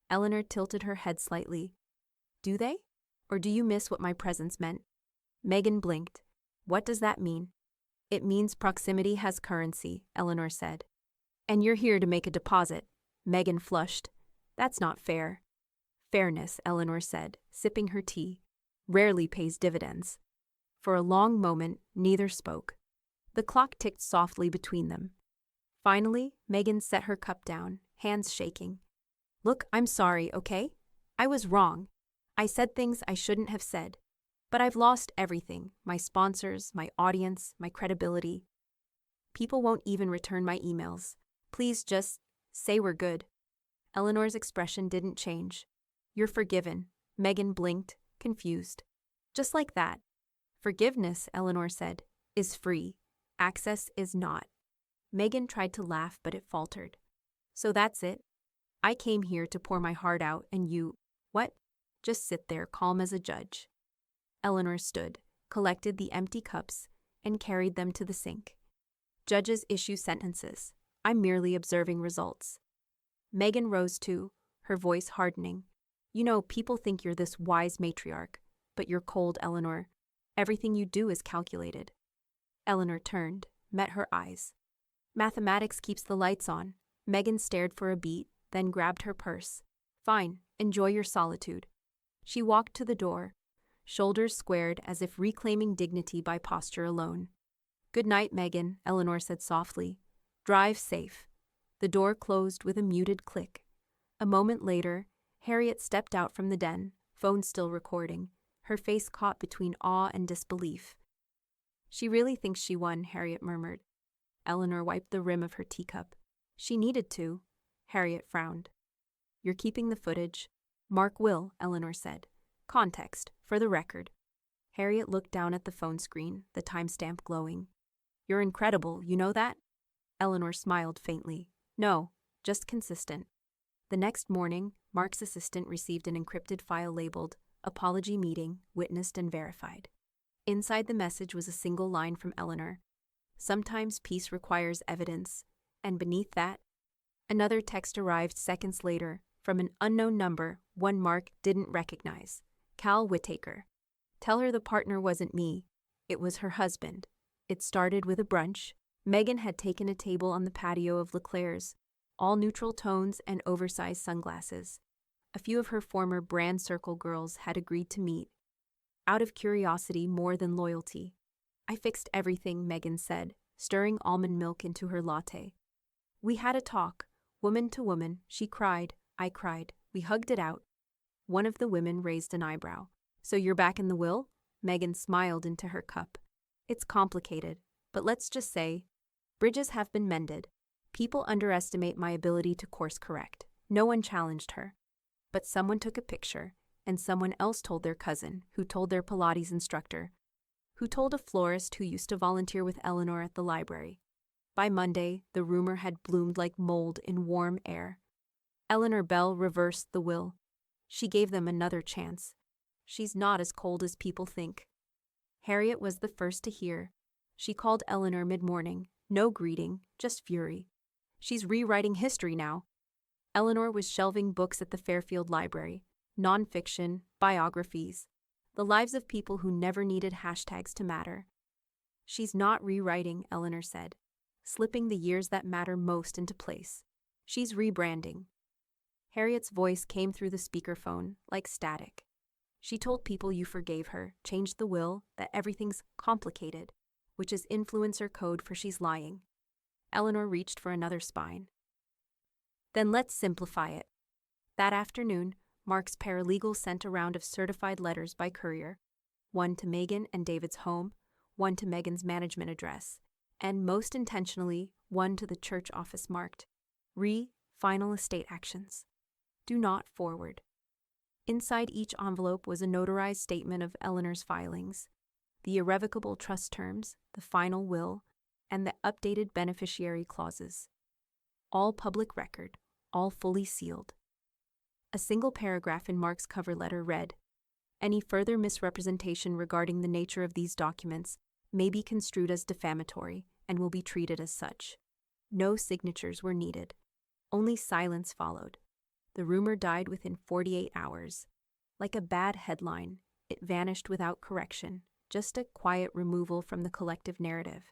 Eleanor tilted her head slightly. Do they? Or do you miss what my presence meant? Megan blinked. What does that mean? It means proximity has currency, Eleanor said. And you're here to make a deposit. Megan flushed. That's not fair. Fairness, Eleanor said, sipping her tea, rarely pays dividends. For a long moment, neither spoke. The clock ticked softly between them. Finally, Megan set her cup down, hands shaking. Look, I'm sorry, okay? I was wrong. I said things I shouldn't have said. But I've lost everything, my sponsors, my audience, my credibility. People won't even return my emails. Please just say we're good. Eleanor's expression didn't change. You're forgiven. Megan blinked, confused. Just like that. Forgiveness, Eleanor said, is free. Access is not. Megan tried to laugh, but it faltered. So that's it? I came here to pour my heart out, and you, what? Just sit there, calm as a judge. Eleanor stood, collected the empty cups, and carried them to the sink. Judges issue sentences. I'm merely observing results. Megan rose too, her voice hardening. You know, people think you're this wise matriarch, but you're cold, Eleanor. Everything you do is calculated. Eleanor turned, met her eyes. Mathematics keeps the lights on. Megan stared for a beat, then grabbed her purse. Fine, enjoy your solitude. She walked to the door, shoulders squared as if reclaiming dignity by posture alone. Good night, Megan, Eleanor said softly. Drive safe. The door closed with a muted click. A moment later, Harriet stepped out from the den, phone still recording, her face caught between awe and disbelief. She really thinks she won, Harriet murmured. Eleanor wiped the rim of her teacup. She needed to. Harriet frowned. You're keeping the footage. Mark will, Eleanor said. Context, for the record. Harriet looked down at the phone screen, the timestamp glowing. You're incredible, you know that? Eleanor smiled faintly. No, just consistent. The next morning, Mark's assistant received an encrypted file labeled, Apology Meeting, Witnessed and Verified. Inside the message was a single line from Eleanor. Sometimes peace requires evidence, and beneath that, another text arrived seconds later from an unknown number one Mark didn't recognize. Cal Whittaker. Tell her the partner wasn't me. It was her husband. It started with a brunch. Megan had taken a table on the patio of LeClaire's, all neutral tones and oversized sunglasses. A few of her former brand circle girls had agreed to meet, out of curiosity more than loyalty. I fixed everything, Megan said, stirring almond milk into her latte. We had a talk, woman to woman. She cried, I cried. We hugged it out. One of the women raised an eyebrow. So you're back in the will? Megan smiled into her cup. It's complicated, but let's just say, bridges have been mended. People underestimate my ability to course correct. No one challenged her. But someone took a picture, and someone else told their cousin, who told their Pilates instructor, who told a florist who used to volunteer with Eleanor at the library. By Monday, the rumor had bloomed like mold in warm air. Eleanor Bell reversed the will. She gave them another chance. She's not as cold as people think. Harriet was the first to hear. She called Eleanor mid-morning. No greeting, just fury. She's rewriting history now. Eleanor was shelving books at the Fairfield Library. Nonfiction, biographies. The lives of people who never needed hashtags to matter. She's not rewriting, Eleanor said, slipping the years that matter most into place. She's rebranding. Harriet's voice came through the speakerphone, like static. She told people you forgave her, changed the will, that everything's complicated, which is influencer code for she's lying. Eleanor reached for another spine. Then let's simplify it. That afternoon, Mark's paralegal sent a round of certified letters by courier, one to Megan and David's home, one to Megan's management address, and most intentionally, one to the church office marked, Final estate actions. Do not forward. Inside each envelope was a notarized statement of Eleanor's filings, the irrevocable trust terms, the final will, and the updated beneficiary clauses. All public record, all fully sealed. A single paragraph in Mark's cover letter read, Any further misrepresentation regarding the nature of these documents may be construed as defamatory and will be treated as such. No signatures were needed. Only silence followed. The rumor died within 48 hours. Like a bad headline, it vanished without correction, just a quiet removal from the collective narrative.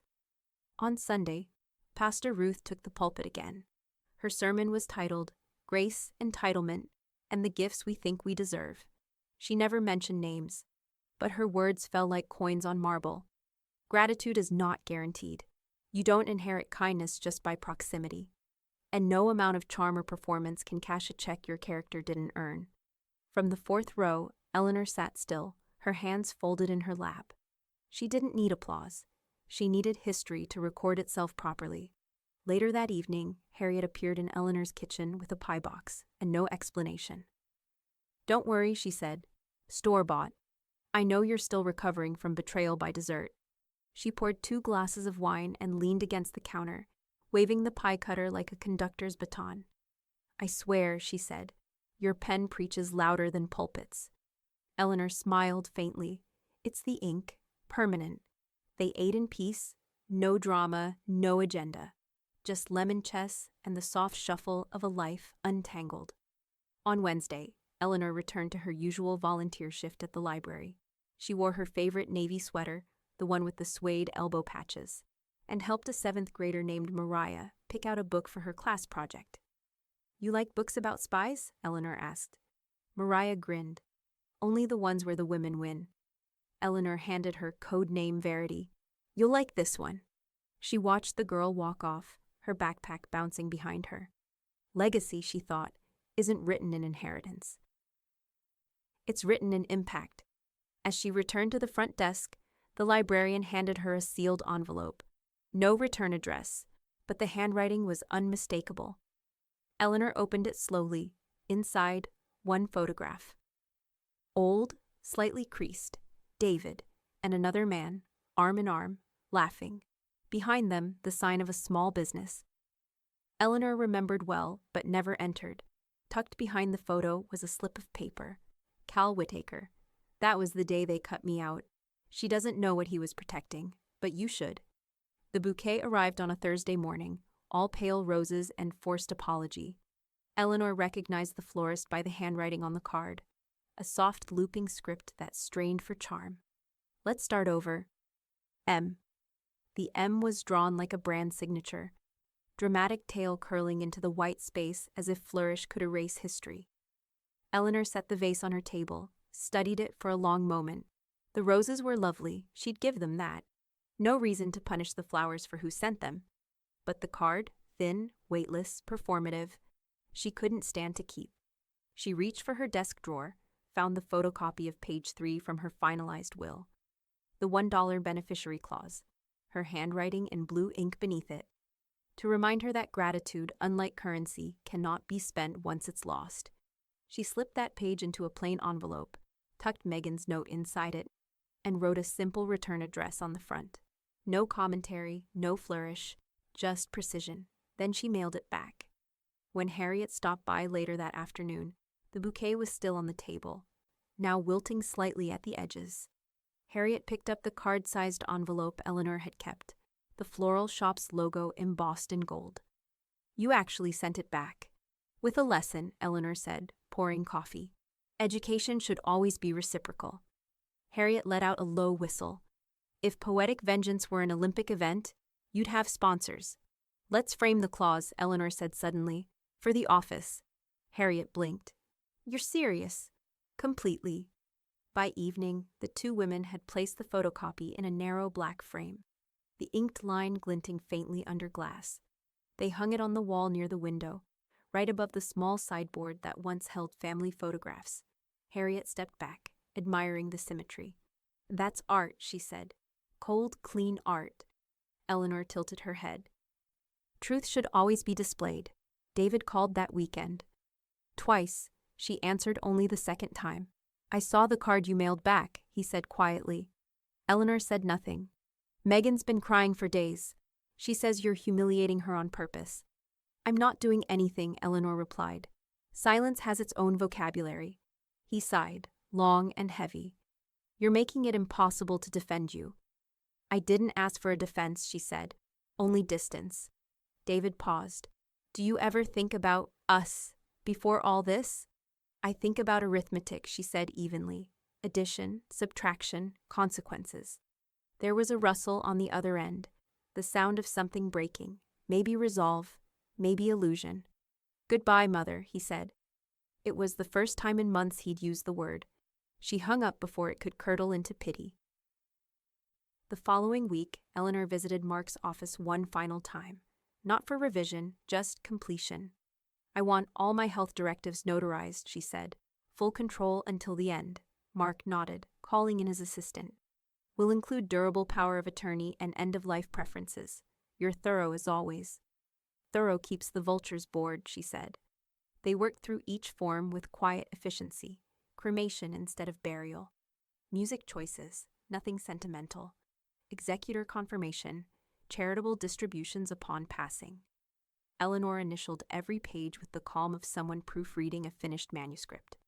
On Sunday, Pastor Ruth took the pulpit again. Her sermon was titled, "Grace, Entitlement, and the Gifts We Think We Deserve." She never mentioned names, but her words fell like coins on marble. Gratitude is not guaranteed. You don't inherit kindness just by proximity. And no amount of charm or performance can cash a check your character didn't earn. From the fourth row, Eleanor sat still, her hands folded in her lap. She didn't need applause. She needed history to record itself properly. Later that evening, Harriet appeared in Eleanor's kitchen with a pie box and no explanation. "Don't worry," she said. "Store-bought. I know you're still recovering from betrayal by dessert." She poured 2 glasses of wine and leaned against the counter, waving the pie cutter like a conductor's baton. "I swear," she said, "your pen preaches louder than pulpits." Eleanor smiled faintly. "It's the ink, permanent." They ate in peace, no drama, no agenda. Just lemon chess and the soft shuffle of a life untangled. On Wednesday, Eleanor returned to her usual volunteer shift at the library. She wore her favorite navy sweater, the one with the suede elbow patches, and helped a 7th grader named Mariah pick out a book for her class project. "You like books about spies?" Eleanor asked. Mariah grinned. "Only the ones where the women win." Eleanor handed her code name Verity. "You'll like this one." She watched the girl walk off, her backpack bouncing behind her. Legacy, she thought, isn't written in inheritance. It's written in impact. As she returned to the front desk, the librarian handed her a sealed envelope. No return address, but the handwriting was unmistakable. Eleanor opened it slowly. Inside, one photograph. Old, slightly creased, David, and another man, arm in arm, laughing. Behind them, the sign of a small business. Eleanor remembered well, but never entered. Tucked behind the photo was a slip of paper. Cal Whittaker. That was the day they cut me out. She doesn't know what he was protecting, but you should. The bouquet arrived on a Thursday morning, all pale roses and forced apology. Eleanor recognized the florist by the handwriting on the card, a soft looping script that strained for charm. "Let's start over. M." The M was drawn like a brand signature, dramatic tail curling into the white space as if flourish could erase history. Eleanor set the vase on her table, studied it for a long moment. The roses were lovely, she'd give them that. No reason to punish the flowers for who sent them. But the card, thin, weightless, performative, she couldn't stand to keep. She reached for her desk drawer, found the photocopy of page 3 from her finalized will. The $1 beneficiary clause, her handwriting in blue ink beneath it, to remind her that gratitude, unlike currency, cannot be spent once it's lost. She slipped that page into a plain envelope, tucked Megan's note inside it, and wrote a simple return address on the front. No commentary, no flourish, just precision. Then she mailed it back. When Harriet stopped by later that afternoon, the bouquet was still on the table, now wilting slightly at the edges. Harriet picked up the card-sized envelope Eleanor had kept, the floral shop's logo embossed in gold. "You actually sent it back." "With a lesson," Eleanor said, pouring coffee. "Education should always be reciprocal." Harriet let out a low whistle. "If poetic vengeance were an Olympic event, you'd have sponsors." "Let's frame the clause," Eleanor said suddenly. "For the office." Harriet blinked. "You're serious?" "Completely." By evening, the 2 women had placed the photocopy in a narrow black frame, the inked line glinting faintly under glass. They hung it on the wall near the window, right above the small sideboard that once held family photographs. Harriet stepped back, admiring the symmetry. "That's art," she said. "Cold, clean art." Eleanor tilted her head. "Truth should always be displayed." David called that weekend. Twice. She answered only the second time. "I saw the card you mailed back," he said quietly. Eleanor said nothing. "Megan's been crying for days. She says you're humiliating her on purpose." "I'm not doing anything," Eleanor replied. "Silence has its own vocabulary." He sighed. long and heavy. You're making it impossible to defend you. I didn't ask for a defense, she said. Only distance. David paused. Do you ever think about us before all this? I think about arithmetic, she said evenly. Addition, subtraction, consequences. There was a rustle on the other end, the sound of something breaking, maybe resolve, maybe illusion. Goodbye, Mother, he said. It was the first time in months he'd used the word. She hung up before it could curdle into pity. The following week, Eleanor visited Mark's office one final time. Not for revision, just completion. I want all my health directives notarized, she said. Full control until the end. Mark nodded, calling in his assistant. We'll include durable power of attorney and end-of-life preferences. You're thorough as always. Thorough keeps the vultures bored, she said. They worked through each form with quiet efficiency. Cremation instead of burial. Music choices, nothing sentimental. Executor confirmation, charitable distributions upon passing. Eleanor initialed every page with the calm of someone proofreading a finished manuscript.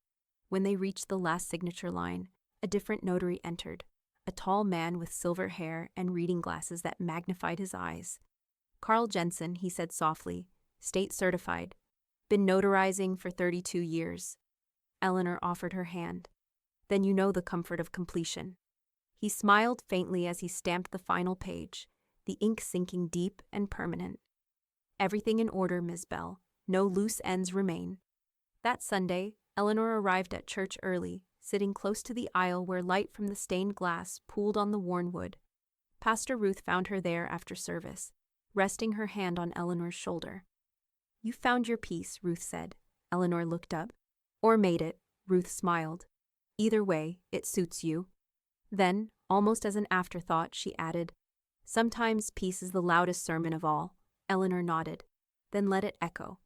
When they reached the last signature line, a different notary entered, a tall man with silver hair and reading glasses that magnified his eyes. Carl Jensen, he said softly, state certified. Been notarizing for 32 years. Eleanor offered her hand. Then you know the comfort of completion. He smiled faintly as he stamped the final page, the ink sinking deep and permanent. Everything in order, Ms. Bell. No loose ends remain. That Sunday, Eleanor arrived at church early, sitting close to the aisle where light from the stained glass pooled on the worn wood. Pastor Ruth found her there after service, resting her hand on Eleanor's shoulder. You found your peace, Ruth said. Eleanor looked up. Or made it, Ruth smiled. Either way, it suits you. Then, almost as an afterthought, she added, sometimes peace is the loudest sermon of all. Eleanor nodded. Then let it echo.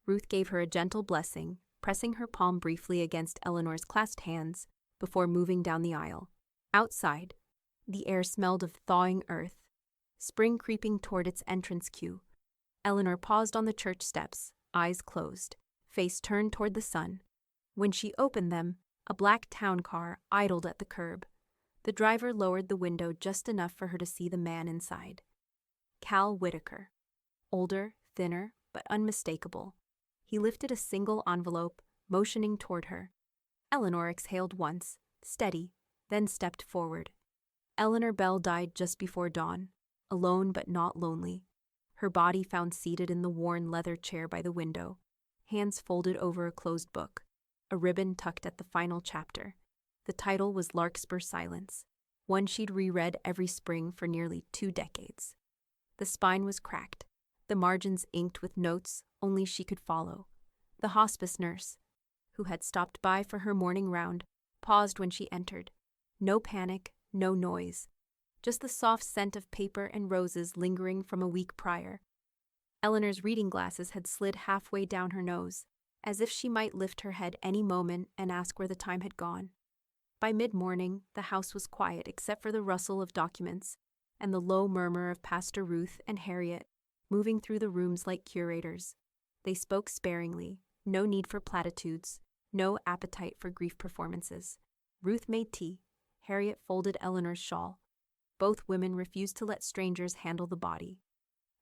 Ruth gave her a gentle blessing, pressing her palm briefly against Eleanor's clasped hands before moving down the aisle. Outside, the air smelled of thawing earth, spring creeping toward its entrance queue. Eleanor paused on the church steps, eyes closed, face turned toward the sun. When she opened them, a black town car idled at the curb. The driver lowered the window just enough for her to see the man inside. Cal Whitaker. Older, thinner, but unmistakable. He lifted a single envelope, motioning toward her. Eleanor exhaled once, steady, then stepped forward. Eleanor Bell died just before dawn, alone but not lonely. Her body found seated in the worn leather chair by the window, hands folded over a closed book, a ribbon tucked at the final chapter. The title was Larkspur Silence, one she'd reread every spring for nearly 2 decades. The spine was cracked, the margins inked with notes only she could follow. The hospice nurse, who had stopped by for her morning round, paused when she entered. No panic, no noise, just the soft scent of paper and roses lingering from a week prior. Eleanor's reading glasses had slid halfway down her nose, as if she might lift her head any moment and ask where the time had gone. By mid-morning, the house was quiet except for the rustle of documents and the low murmur of Pastor Ruth and Harriet moving through the rooms like curators. They spoke sparingly, no need for platitudes, no appetite for grief performances. Ruth made tea. Harriet folded Eleanor's shawl. Both women refused to let strangers handle the body.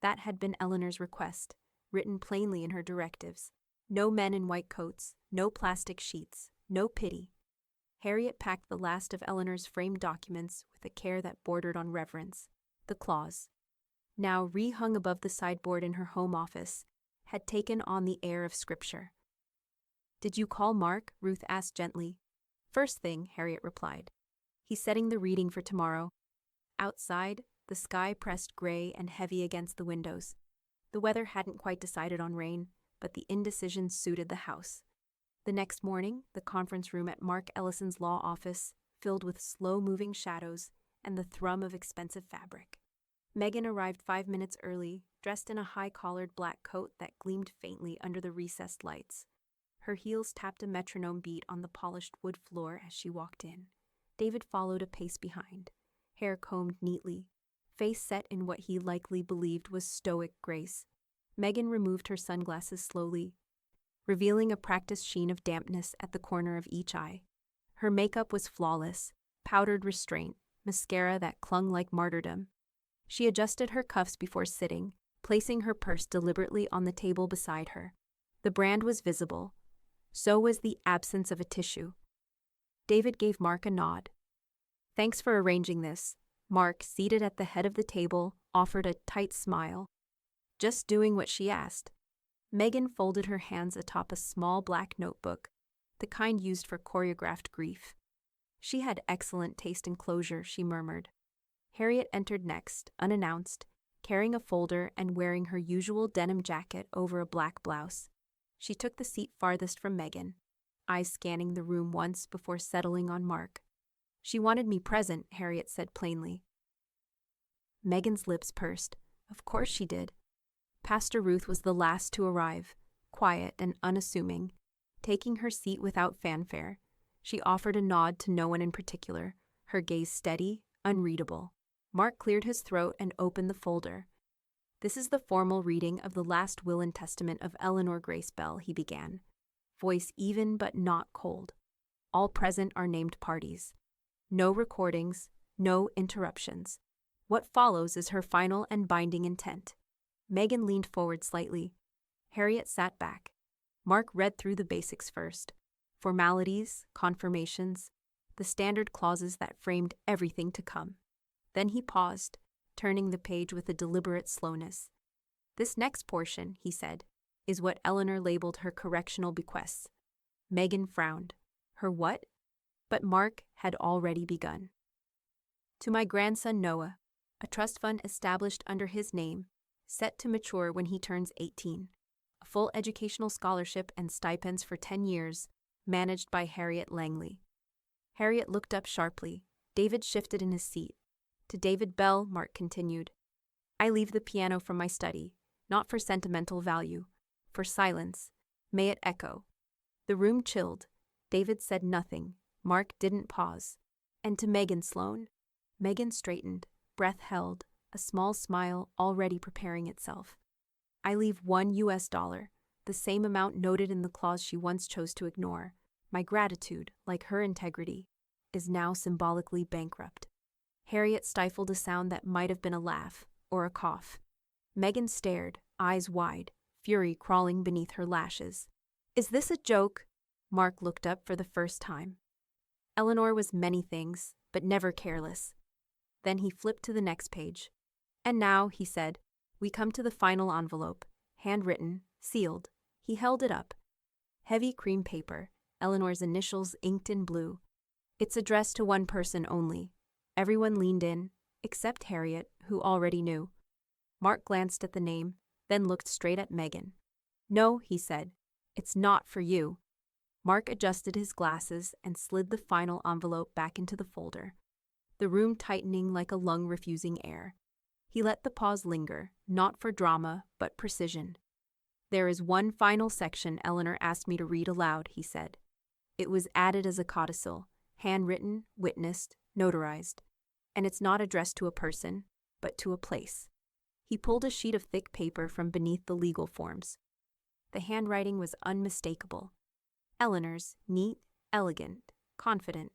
That had been Eleanor's request, written plainly in her directives. No men in white coats, no plastic sheets, no pity. Harriet packed the last of Eleanor's framed documents with a care that bordered on reverence. The clause, now re-hung above the sideboard in her home office, had taken on the air of scripture. Did you call Mark? Ruth asked gently. First thing, Harriet replied. He's setting the reading for tomorrow. Outside, the sky pressed gray and heavy against the windows. The weather hadn't quite decided on rain, but the indecision suited the house. The next morning, the conference room at Mark Ellison's law office filled with slow-moving shadows and the thrum of expensive fabric. Megan arrived 5 minutes early, dressed in a high-collared black coat that gleamed faintly under the recessed lights. Her heels tapped a metronome beat on the polished wood floor as she walked in. David followed a pace behind, hair combed neatly, face set in what he likely believed was stoic grace. Megan removed her sunglasses slowly, revealing a practiced sheen of dampness at the corner of each eye. Her makeup was flawless, powdered restraint, mascara that clung like martyrdom. She adjusted her cuffs before sitting, placing her purse deliberately on the table beside her. The brand was visible. So was the absence of a tissue. David gave Mark a nod. "Thanks for arranging this." Mark, seated at the head of the table, offered a tight smile. "Just doing what she asked." Megan folded her hands atop a small black notebook, the kind used for choreographed grief. She had excellent taste in closure, she murmured. Harriet entered next, unannounced, carrying a folder and wearing her usual denim jacket over a black blouse. She took the seat farthest from Megan, eyes scanning the room once before settling on Mark. "She wanted me present," Harriet said plainly. Megan's lips pursed. Of course she did. Pastor Ruth was the last to arrive, quiet and unassuming, taking her seat without fanfare. She offered a nod to no one in particular, her gaze steady, unreadable. Mark cleared his throat and opened the folder. "This is the formal reading of the last will and testament of Eleanor Grace Bell," he began, voice even but not cold. "All present are named parties. No recordings, no interruptions. What follows is her final and binding intent." Megan leaned forward slightly. Harriet sat back. Mark read through the basics first. Formalities, confirmations, the standard clauses that framed everything to come. Then he paused, turning the page with a deliberate slowness. "This next portion," he said, "is what Eleanor labeled her correctional bequests." Megan frowned. Her what? But Mark had already begun. "To my grandson Noah, a trust fund established under his name, set to mature when he turns 18. A full educational scholarship and stipends for 10 years, managed by Harriet Langley." Harriet looked up sharply. David shifted in his seat. "To David Bell," Mark continued. "I leave the piano from my study, not for sentimental value, for silence. May it echo." The room chilled. David said nothing. Mark didn't pause. "And to Megan Sloan." Megan straightened, breath held, a small smile already preparing itself. "I leave $1, the same amount noted in the clause she once chose to ignore. My gratitude, like her integrity, is now symbolically bankrupt." Harriet stifled a sound that might have been a laugh or a cough. Megan stared, eyes wide, fury crawling beneath her lashes. "Is this a joke?" Mark looked up for the first time. Eleanor was many things, but never careless. Then he flipped to the next page. "And now," he said, "we come to the final envelope, handwritten, sealed." He held it up. Heavy cream paper, Eleanor's initials inked in blue. "It's addressed to one person only." Everyone leaned in, except Harriet, who already knew. Mark glanced at the name, then looked straight at Megan. "No," he said, "it's not for you." Mark adjusted his glasses and slid the final envelope back into the folder, the room tightening like a lung refusing air. He let the pause linger, not for drama, but precision. "There is one final section Eleanor asked me to read aloud," he said. "It was added as a codicil, handwritten, witnessed, notarized. And it's not addressed to a person, but to a place." He pulled a sheet of thick paper from beneath the legal forms. The handwriting was unmistakable. Eleanor's, neat, elegant, confident.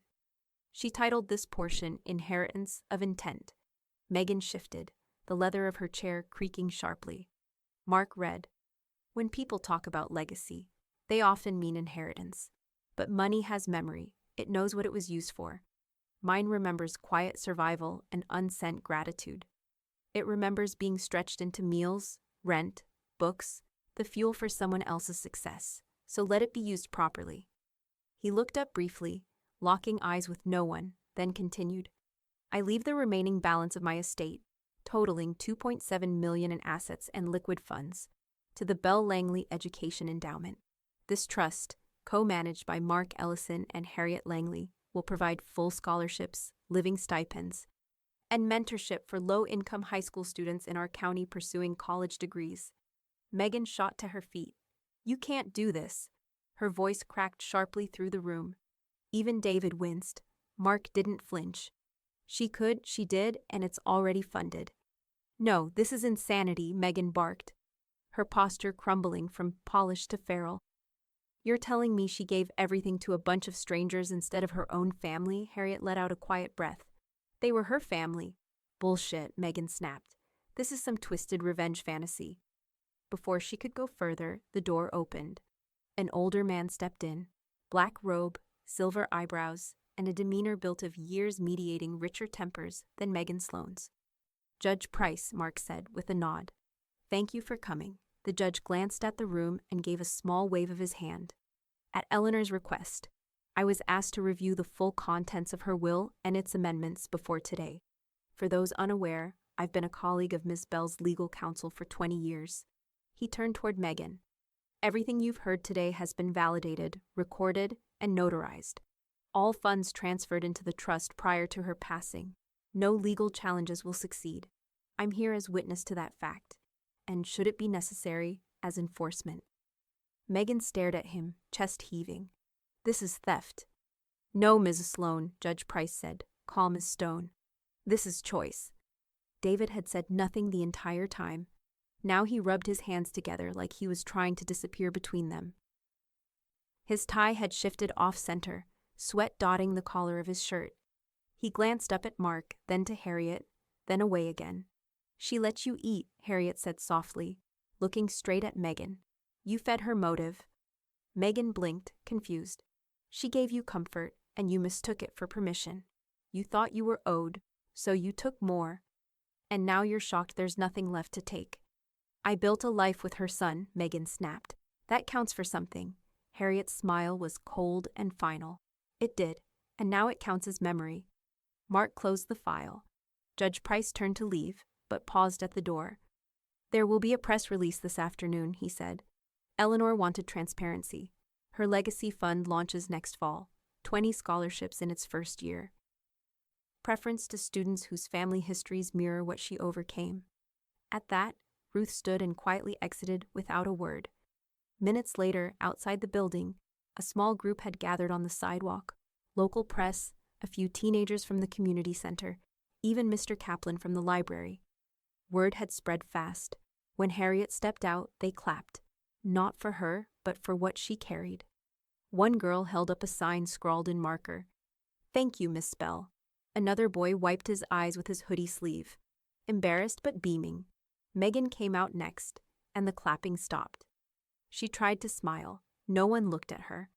She titled this portion Inheritance of Intent. Megan shifted, the leather of her chair creaking sharply. Mark read, "When people talk about legacy, they often mean inheritance. But money has memory. It knows what it was used for. Mine remembers quiet survival and unsent gratitude. It remembers being stretched into meals, rent, books, the fuel for someone else's success. So let it be used properly." He looked up briefly, locking eyes with no one, then continued, "I leave the remaining balance of my estate, totaling $2.7 million in assets and liquid funds, to the Bell Langley Education Endowment. This trust, co-managed by Mark Ellison and Harriet Langley, will provide full scholarships, living stipends, and mentorship for low-income high school students in our county pursuing college degrees." Megan shot to her feet. "You can't do this." Her voice cracked sharply through the room. Even David winced. Mark didn't flinch. "She could, she did, and it's already funded." "No, this is insanity," Megan barked, her posture crumbling from polished to feral. You're telling me she gave everything to a bunch of strangers instead of her own family? Harriet let out a quiet breath. They were her family. Bullshit, Megan snapped. This is some twisted revenge fantasy. Before she could go further, the door opened. An older man stepped in, black robe, silver eyebrows, and a demeanor built of years mediating richer tempers than Megan Sloane's. Judge Price, Mark said with a nod. Thank you for coming. The judge glanced at the room and gave a small wave of his hand. At Eleanor's request, I was asked to review the full contents of her will and its amendments before today. For those unaware, I've been a colleague of Miss Bell's legal counsel for 20 years. He turned toward Megan. Everything you've heard today has been validated, recorded, and notarized. All funds transferred into the trust prior to her passing. No legal challenges will succeed. I'm here as witness to that fact, and should it be necessary, as enforcement. Megan stared at him, chest heaving. This is theft. No, Mrs. Sloane, Judge Price said, calm as stone. This is choice. David had said nothing the entire time. Now he rubbed his hands together like he was trying to disappear between them. His tie had shifted off-center, sweat dotting the collar of his shirt. He glanced up at Mark, then to Harriet, then away again. She let you eat, Harriet said softly, looking straight at Megan. You fed her motive. Megan blinked, confused. She gave you comfort, and you mistook it for permission. You thought you were owed, so you took more. And now you're shocked there's nothing left to take. I built a life with her son, Megan snapped. That counts for something. Harriet's smile was cold and final. It did, and now it counts as memory. Mark closed the file. Judge Price turned to leave, but paused at the door. There will be a press release this afternoon, he said. Eleanor wanted transparency. Her legacy fund launches next fall, 20 scholarships in its first year. Preference to students whose family histories mirror what she overcame. At that, Ruth stood and quietly exited without a word. Minutes later, outside the building, a small group had gathered on the sidewalk. Local press, a few teenagers from the community center, even Mr. Kaplan from the library. Word had spread fast. When Harriet stepped out, they clapped. Not for her, but for what she carried. One girl held up a sign scrawled in marker. Thank you, Miss Bell. Another boy wiped his eyes with his hoodie sleeve. Embarrassed but beaming. Megan came out next, and the clapping stopped. She tried to smile. No one looked at her.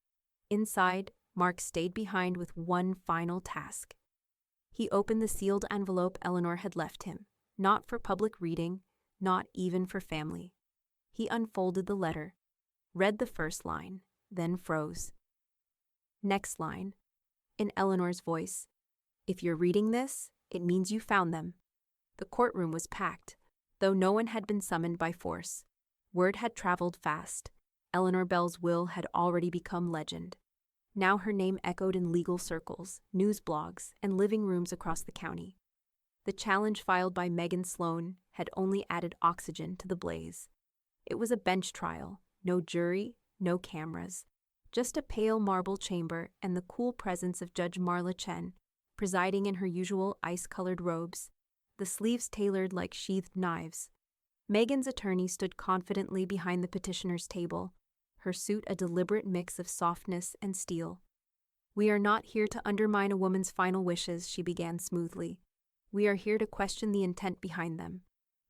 Inside, Mark stayed behind with one final task. He opened the sealed envelope Eleanor had left him, not for public reading, not even for family. He unfolded the letter, read the first line, then froze. Next line, in Eleanor's voice. If you're reading this, it means you found them. The courtroom was packed, though no one had been summoned by force. Word had traveled fast. Eleanor Bell's will had already become legend. Now her name echoed in legal circles, news blogs, and living rooms across the county. The challenge filed by Megan Sloane had only added oxygen to the blaze. It was a bench trial, no jury, no cameras, just a pale marble chamber and the cool presence of Judge Marla Chen, presiding in her usual ice-colored robes, the sleeves tailored like sheathed knives. Megan's attorney stood confidently behind the petitioner's table, her suit a deliberate mix of softness and steel. We are not here to undermine a woman's final wishes, she began smoothly. We are here to question the intent behind them.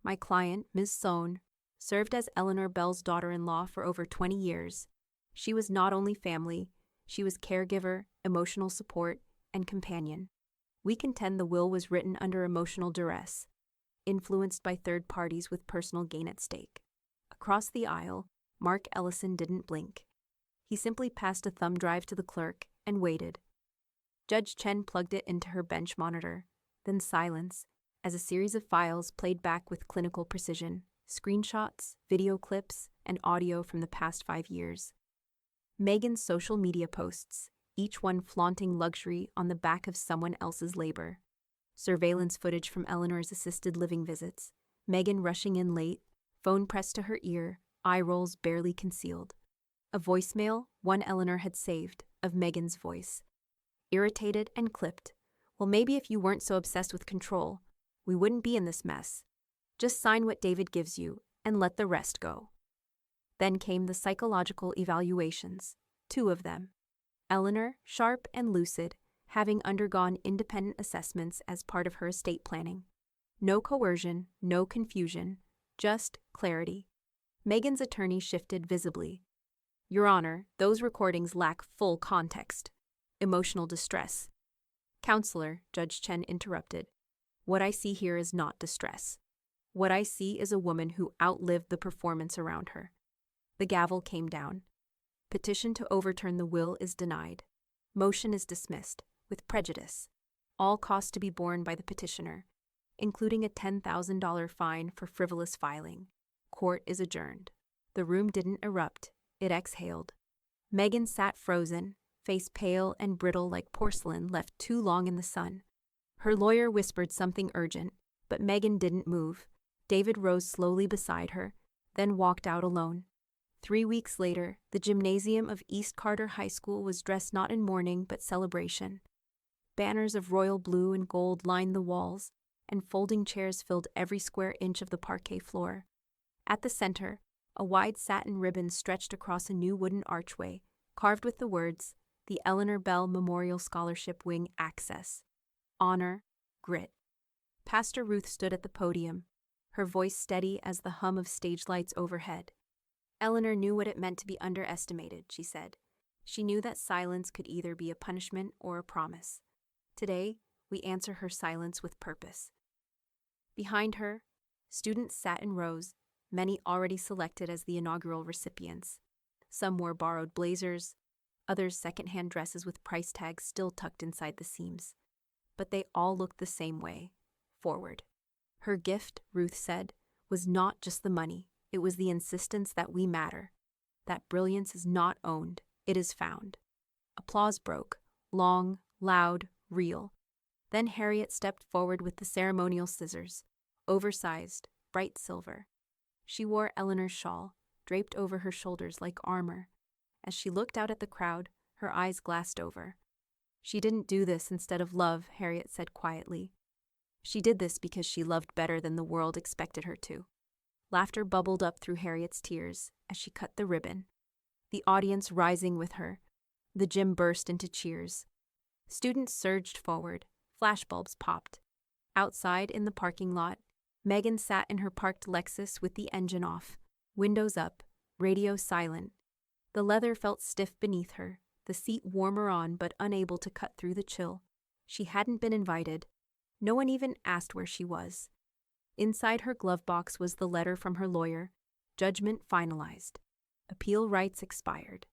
My client, Ms. Sloane, served as Eleanor Bell's daughter-in-law for over 20 years. She was not only family, she was caregiver, emotional support, and companion. We contend the will was written under emotional duress, influenced by third parties with personal gain at stake. Across the aisle, Mark Ellison didn't blink. He simply passed a thumb drive to the clerk and waited. Judge Chen plugged it into her bench monitor, then silence, as a series of files played back with clinical precision, screenshots, video clips, and audio from the past 5 years. Megan's social media posts, each one flaunting luxury on the back of someone else's labor. Surveillance footage from Eleanor's assisted living visits, Megan rushing in late, phone pressed to her ear, eye rolls barely concealed. A voicemail, one Eleanor had saved, of Megan's voice. Irritated and clipped. Well, maybe if you weren't so obsessed with control, we wouldn't be in this mess. Just sign what David gives you and let the rest go. Then came the psychological evaluations, 2 of them. Eleanor, sharp and lucid, having undergone independent assessments as part of her estate planning. No coercion, no confusion, just clarity. Megan's attorney shifted visibly. Your Honor, those recordings lack full context. Emotional distress. Counselor, Judge Chen interrupted. What I see here is not distress. What I see is a woman who outlived the performance around her. The gavel came down. Petition to overturn the will is denied. Motion is dismissed, with prejudice. All costs to be borne by the petitioner, including a $10,000 fine for frivolous filing. Court is adjourned. The room didn't erupt, it exhaled. Megan sat frozen, face pale and brittle like porcelain left too long in the sun. Her lawyer whispered something urgent, but Megan didn't move. David rose slowly beside her, then walked out alone. 3 weeks later, the gymnasium of East Carter High School was dressed not in mourning but celebration. Banners of royal blue and gold lined the walls, and folding chairs filled every square inch of the parquet floor. At the center, a wide satin ribbon stretched across a new wooden archway, carved with the words, the Eleanor Bell Memorial Scholarship Wing Access. Honor, Grit. Pastor Ruth stood at the podium, her voice steady as the hum of stage lights overhead. Eleanor knew what it meant to be underestimated, she said. She knew that silence could either be a punishment or a promise. Today, we answer her silence with purpose. Behind her, students sat in rows, many already selected as the inaugural recipients. Some wore borrowed blazers, others second-hand dresses with price tags still tucked inside the seams. But they all looked the same way, forward. Her gift, Ruth said, was not just the money. It was the insistence that we matter, that brilliance is not owned, it is found. Applause broke, long, loud, real. Then Harriet stepped forward with the ceremonial scissors, oversized, bright silver. She wore Eleanor's shawl, draped over her shoulders like armor. As she looked out at the crowd, her eyes glassed over. She didn't do this instead of love, Harriet said quietly. She did this because she loved better than the world expected her to. Laughter bubbled up through Harriet's tears as she cut the ribbon. The audience rising with her. The gym burst into cheers. Students surged forward. Flashbulbs popped. Outside in the parking lot, Megan sat in her parked Lexus with the engine off, windows up, radio silent. The leather felt stiff beneath her, the seat warmer on but unable to cut through the chill. She hadn't been invited. No one even asked where she was. Inside her glove box was the letter from her lawyer, judgment finalized. Appeal rights expired.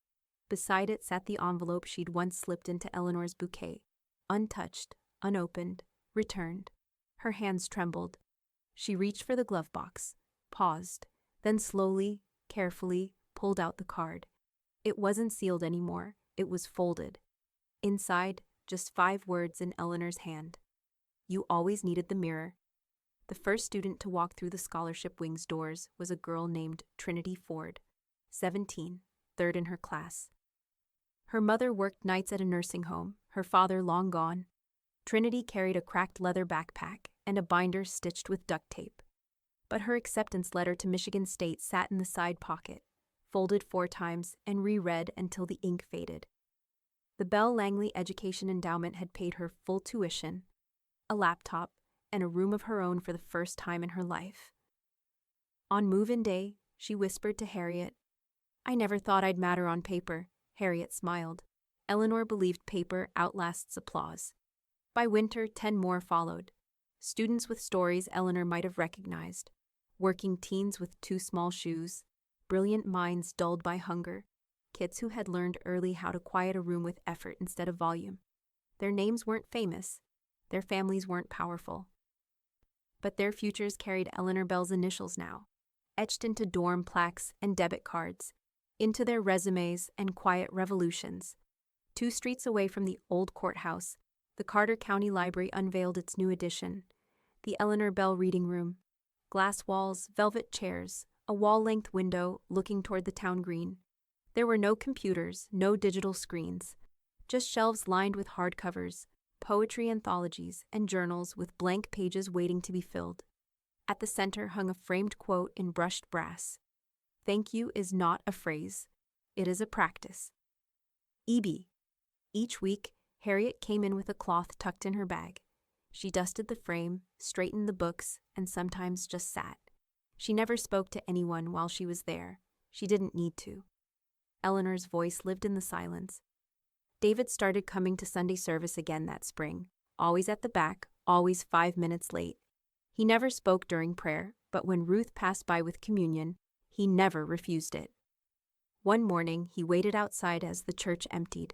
Beside it sat the envelope she'd once slipped into Eleanor's bouquet, untouched, unopened, returned. Her hands trembled. She reached for the glove box, paused, then slowly, carefully pulled out the card. It wasn't sealed anymore, it was folded. Inside, just 5 words in Eleanor's hand. You always needed the mirror. The first student to walk through the scholarship wing's doors was a girl named Trinity Ford, 17, third in her class. Her mother worked nights at a nursing home, her father long gone. Trinity carried a cracked leather backpack and a binder stitched with duct tape. But her acceptance letter to Michigan State sat in the side pocket, folded 4 times and reread until the ink faded. The Bell Langley Education Endowment had paid her full tuition, a laptop, and a room of her own for the first time in her life. On move-in day, she whispered to Harriet, I never thought I'd matter on paper. Harriet smiled. Eleanor believed paper outlasts applause. By winter, 10 more followed. Students with stories Eleanor might have recognized. Working teens with too small shoes. Brilliant minds dulled by hunger. Kids who had learned early how to quiet a room with effort instead of volume. Their names weren't famous. Their families weren't powerful. But their futures carried Eleanor Bell's initials now, etched into dorm plaques and debit cards, into their resumes and quiet revolutions. 2 streets away from the old courthouse, the Carter County Library unveiled its new addition, the Eleanor Bell Reading Room. Glass walls, velvet chairs, a wall-length window looking toward the town green. There were no computers, no digital screens, just shelves lined with hardcovers, poetry anthologies, and journals with blank pages waiting to be filled. At the center hung a framed quote in brushed brass. Thank you is not a phrase. It is a practice. E.B. Each week, Harriet came in with a cloth tucked in her bag. She dusted the frame, straightened the books, and sometimes just sat. She never spoke to anyone while she was there. She didn't need to. Eleanor's voice lived in the silence. David started coming to Sunday service again that spring, always at the back, always 5 minutes late. He never spoke during prayer, but when Ruth passed by with communion, he never refused it. One morning, he waited outside as the church emptied.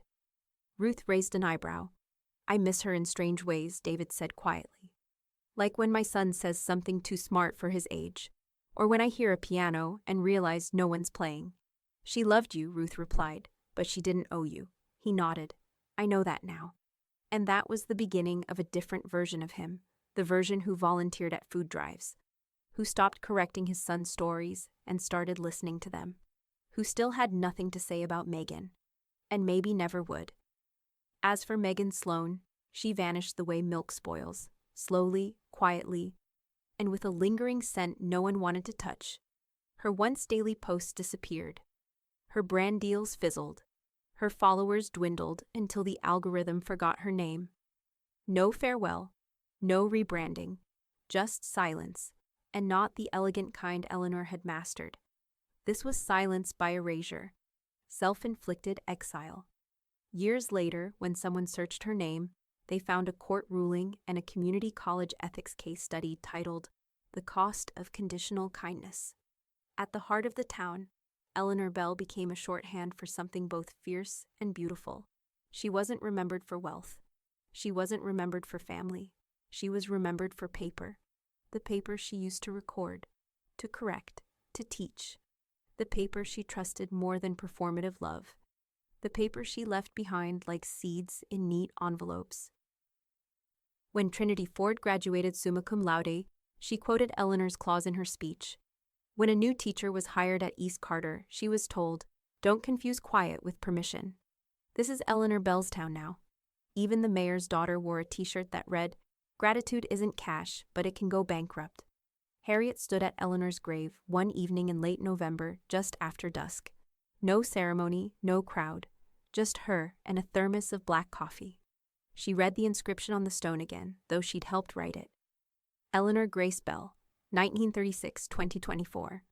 Ruth raised an eyebrow. "I miss her in strange ways," David said quietly. "Like when my son says something too smart for his age, or when I hear a piano and realize no one's playing." "She loved you," Ruth replied, "but she didn't owe you." He nodded. "I know that now." And that was the beginning of a different version of him, the version who volunteered at food drives, who stopped correcting his son's stories and started listening to them, who still had nothing to say about Megan, and maybe never would. As for Megan Sloan, she vanished the way milk spoils, slowly, quietly, and with a lingering scent no one wanted to touch. Her once daily posts disappeared. Her brand deals fizzled. Her followers dwindled until the algorithm forgot her name. No farewell, no rebranding, just silence, and not the elegant kind Eleanor had mastered. This was silence by erasure, self-inflicted exile. Years later, when someone searched her name, they found a court ruling and a community college ethics case study titled "The Cost of Conditional Kindness." At the heart of the town, Eleanor Bell became a shorthand for something both fierce and beautiful. She wasn't remembered for wealth. She wasn't remembered for family. She was remembered for paper. The paper she used to record, to correct, to teach. The paper she trusted more than performative love. The paper she left behind like seeds in neat envelopes. When Trinity Ford graduated summa cum laude, she quoted Eleanor's clause in her speech. When a new teacher was hired at East Carter, she was told, "Don't confuse quiet with permission." This is Eleanor Bell's town now. Even the mayor's daughter wore a t-shirt that read, "Gratitude isn't cash, but it can go bankrupt." Harriet stood at Eleanor's grave one evening in late November, just after dusk. No ceremony, no crowd, just her and a thermos of black coffee. She read the inscription on the stone again, though she'd helped write it. Eleanor Grace Bell, 1936-2024.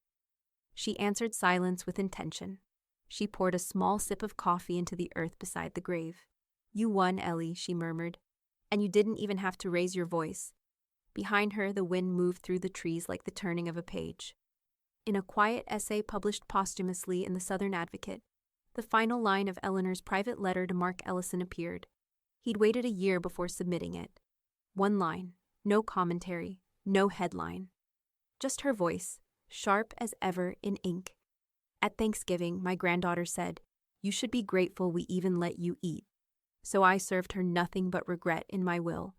She answered silence with intention. She poured a small sip of coffee into the earth beside the grave. "You won, Ellie," she murmured. "And you didn't even have to raise your voice." Behind her, the wind moved through the trees like the turning of a page. In a quiet essay published posthumously in the Southern Advocate, the final line of Eleanor's private letter to Mark Ellison appeared. He'd waited a year before submitting it. One line, no commentary, no headline. Just her voice, sharp as ever in ink. "At Thanksgiving, my granddaughter said, 'You should be grateful we even let you eat.' So I served her nothing but regret in my will.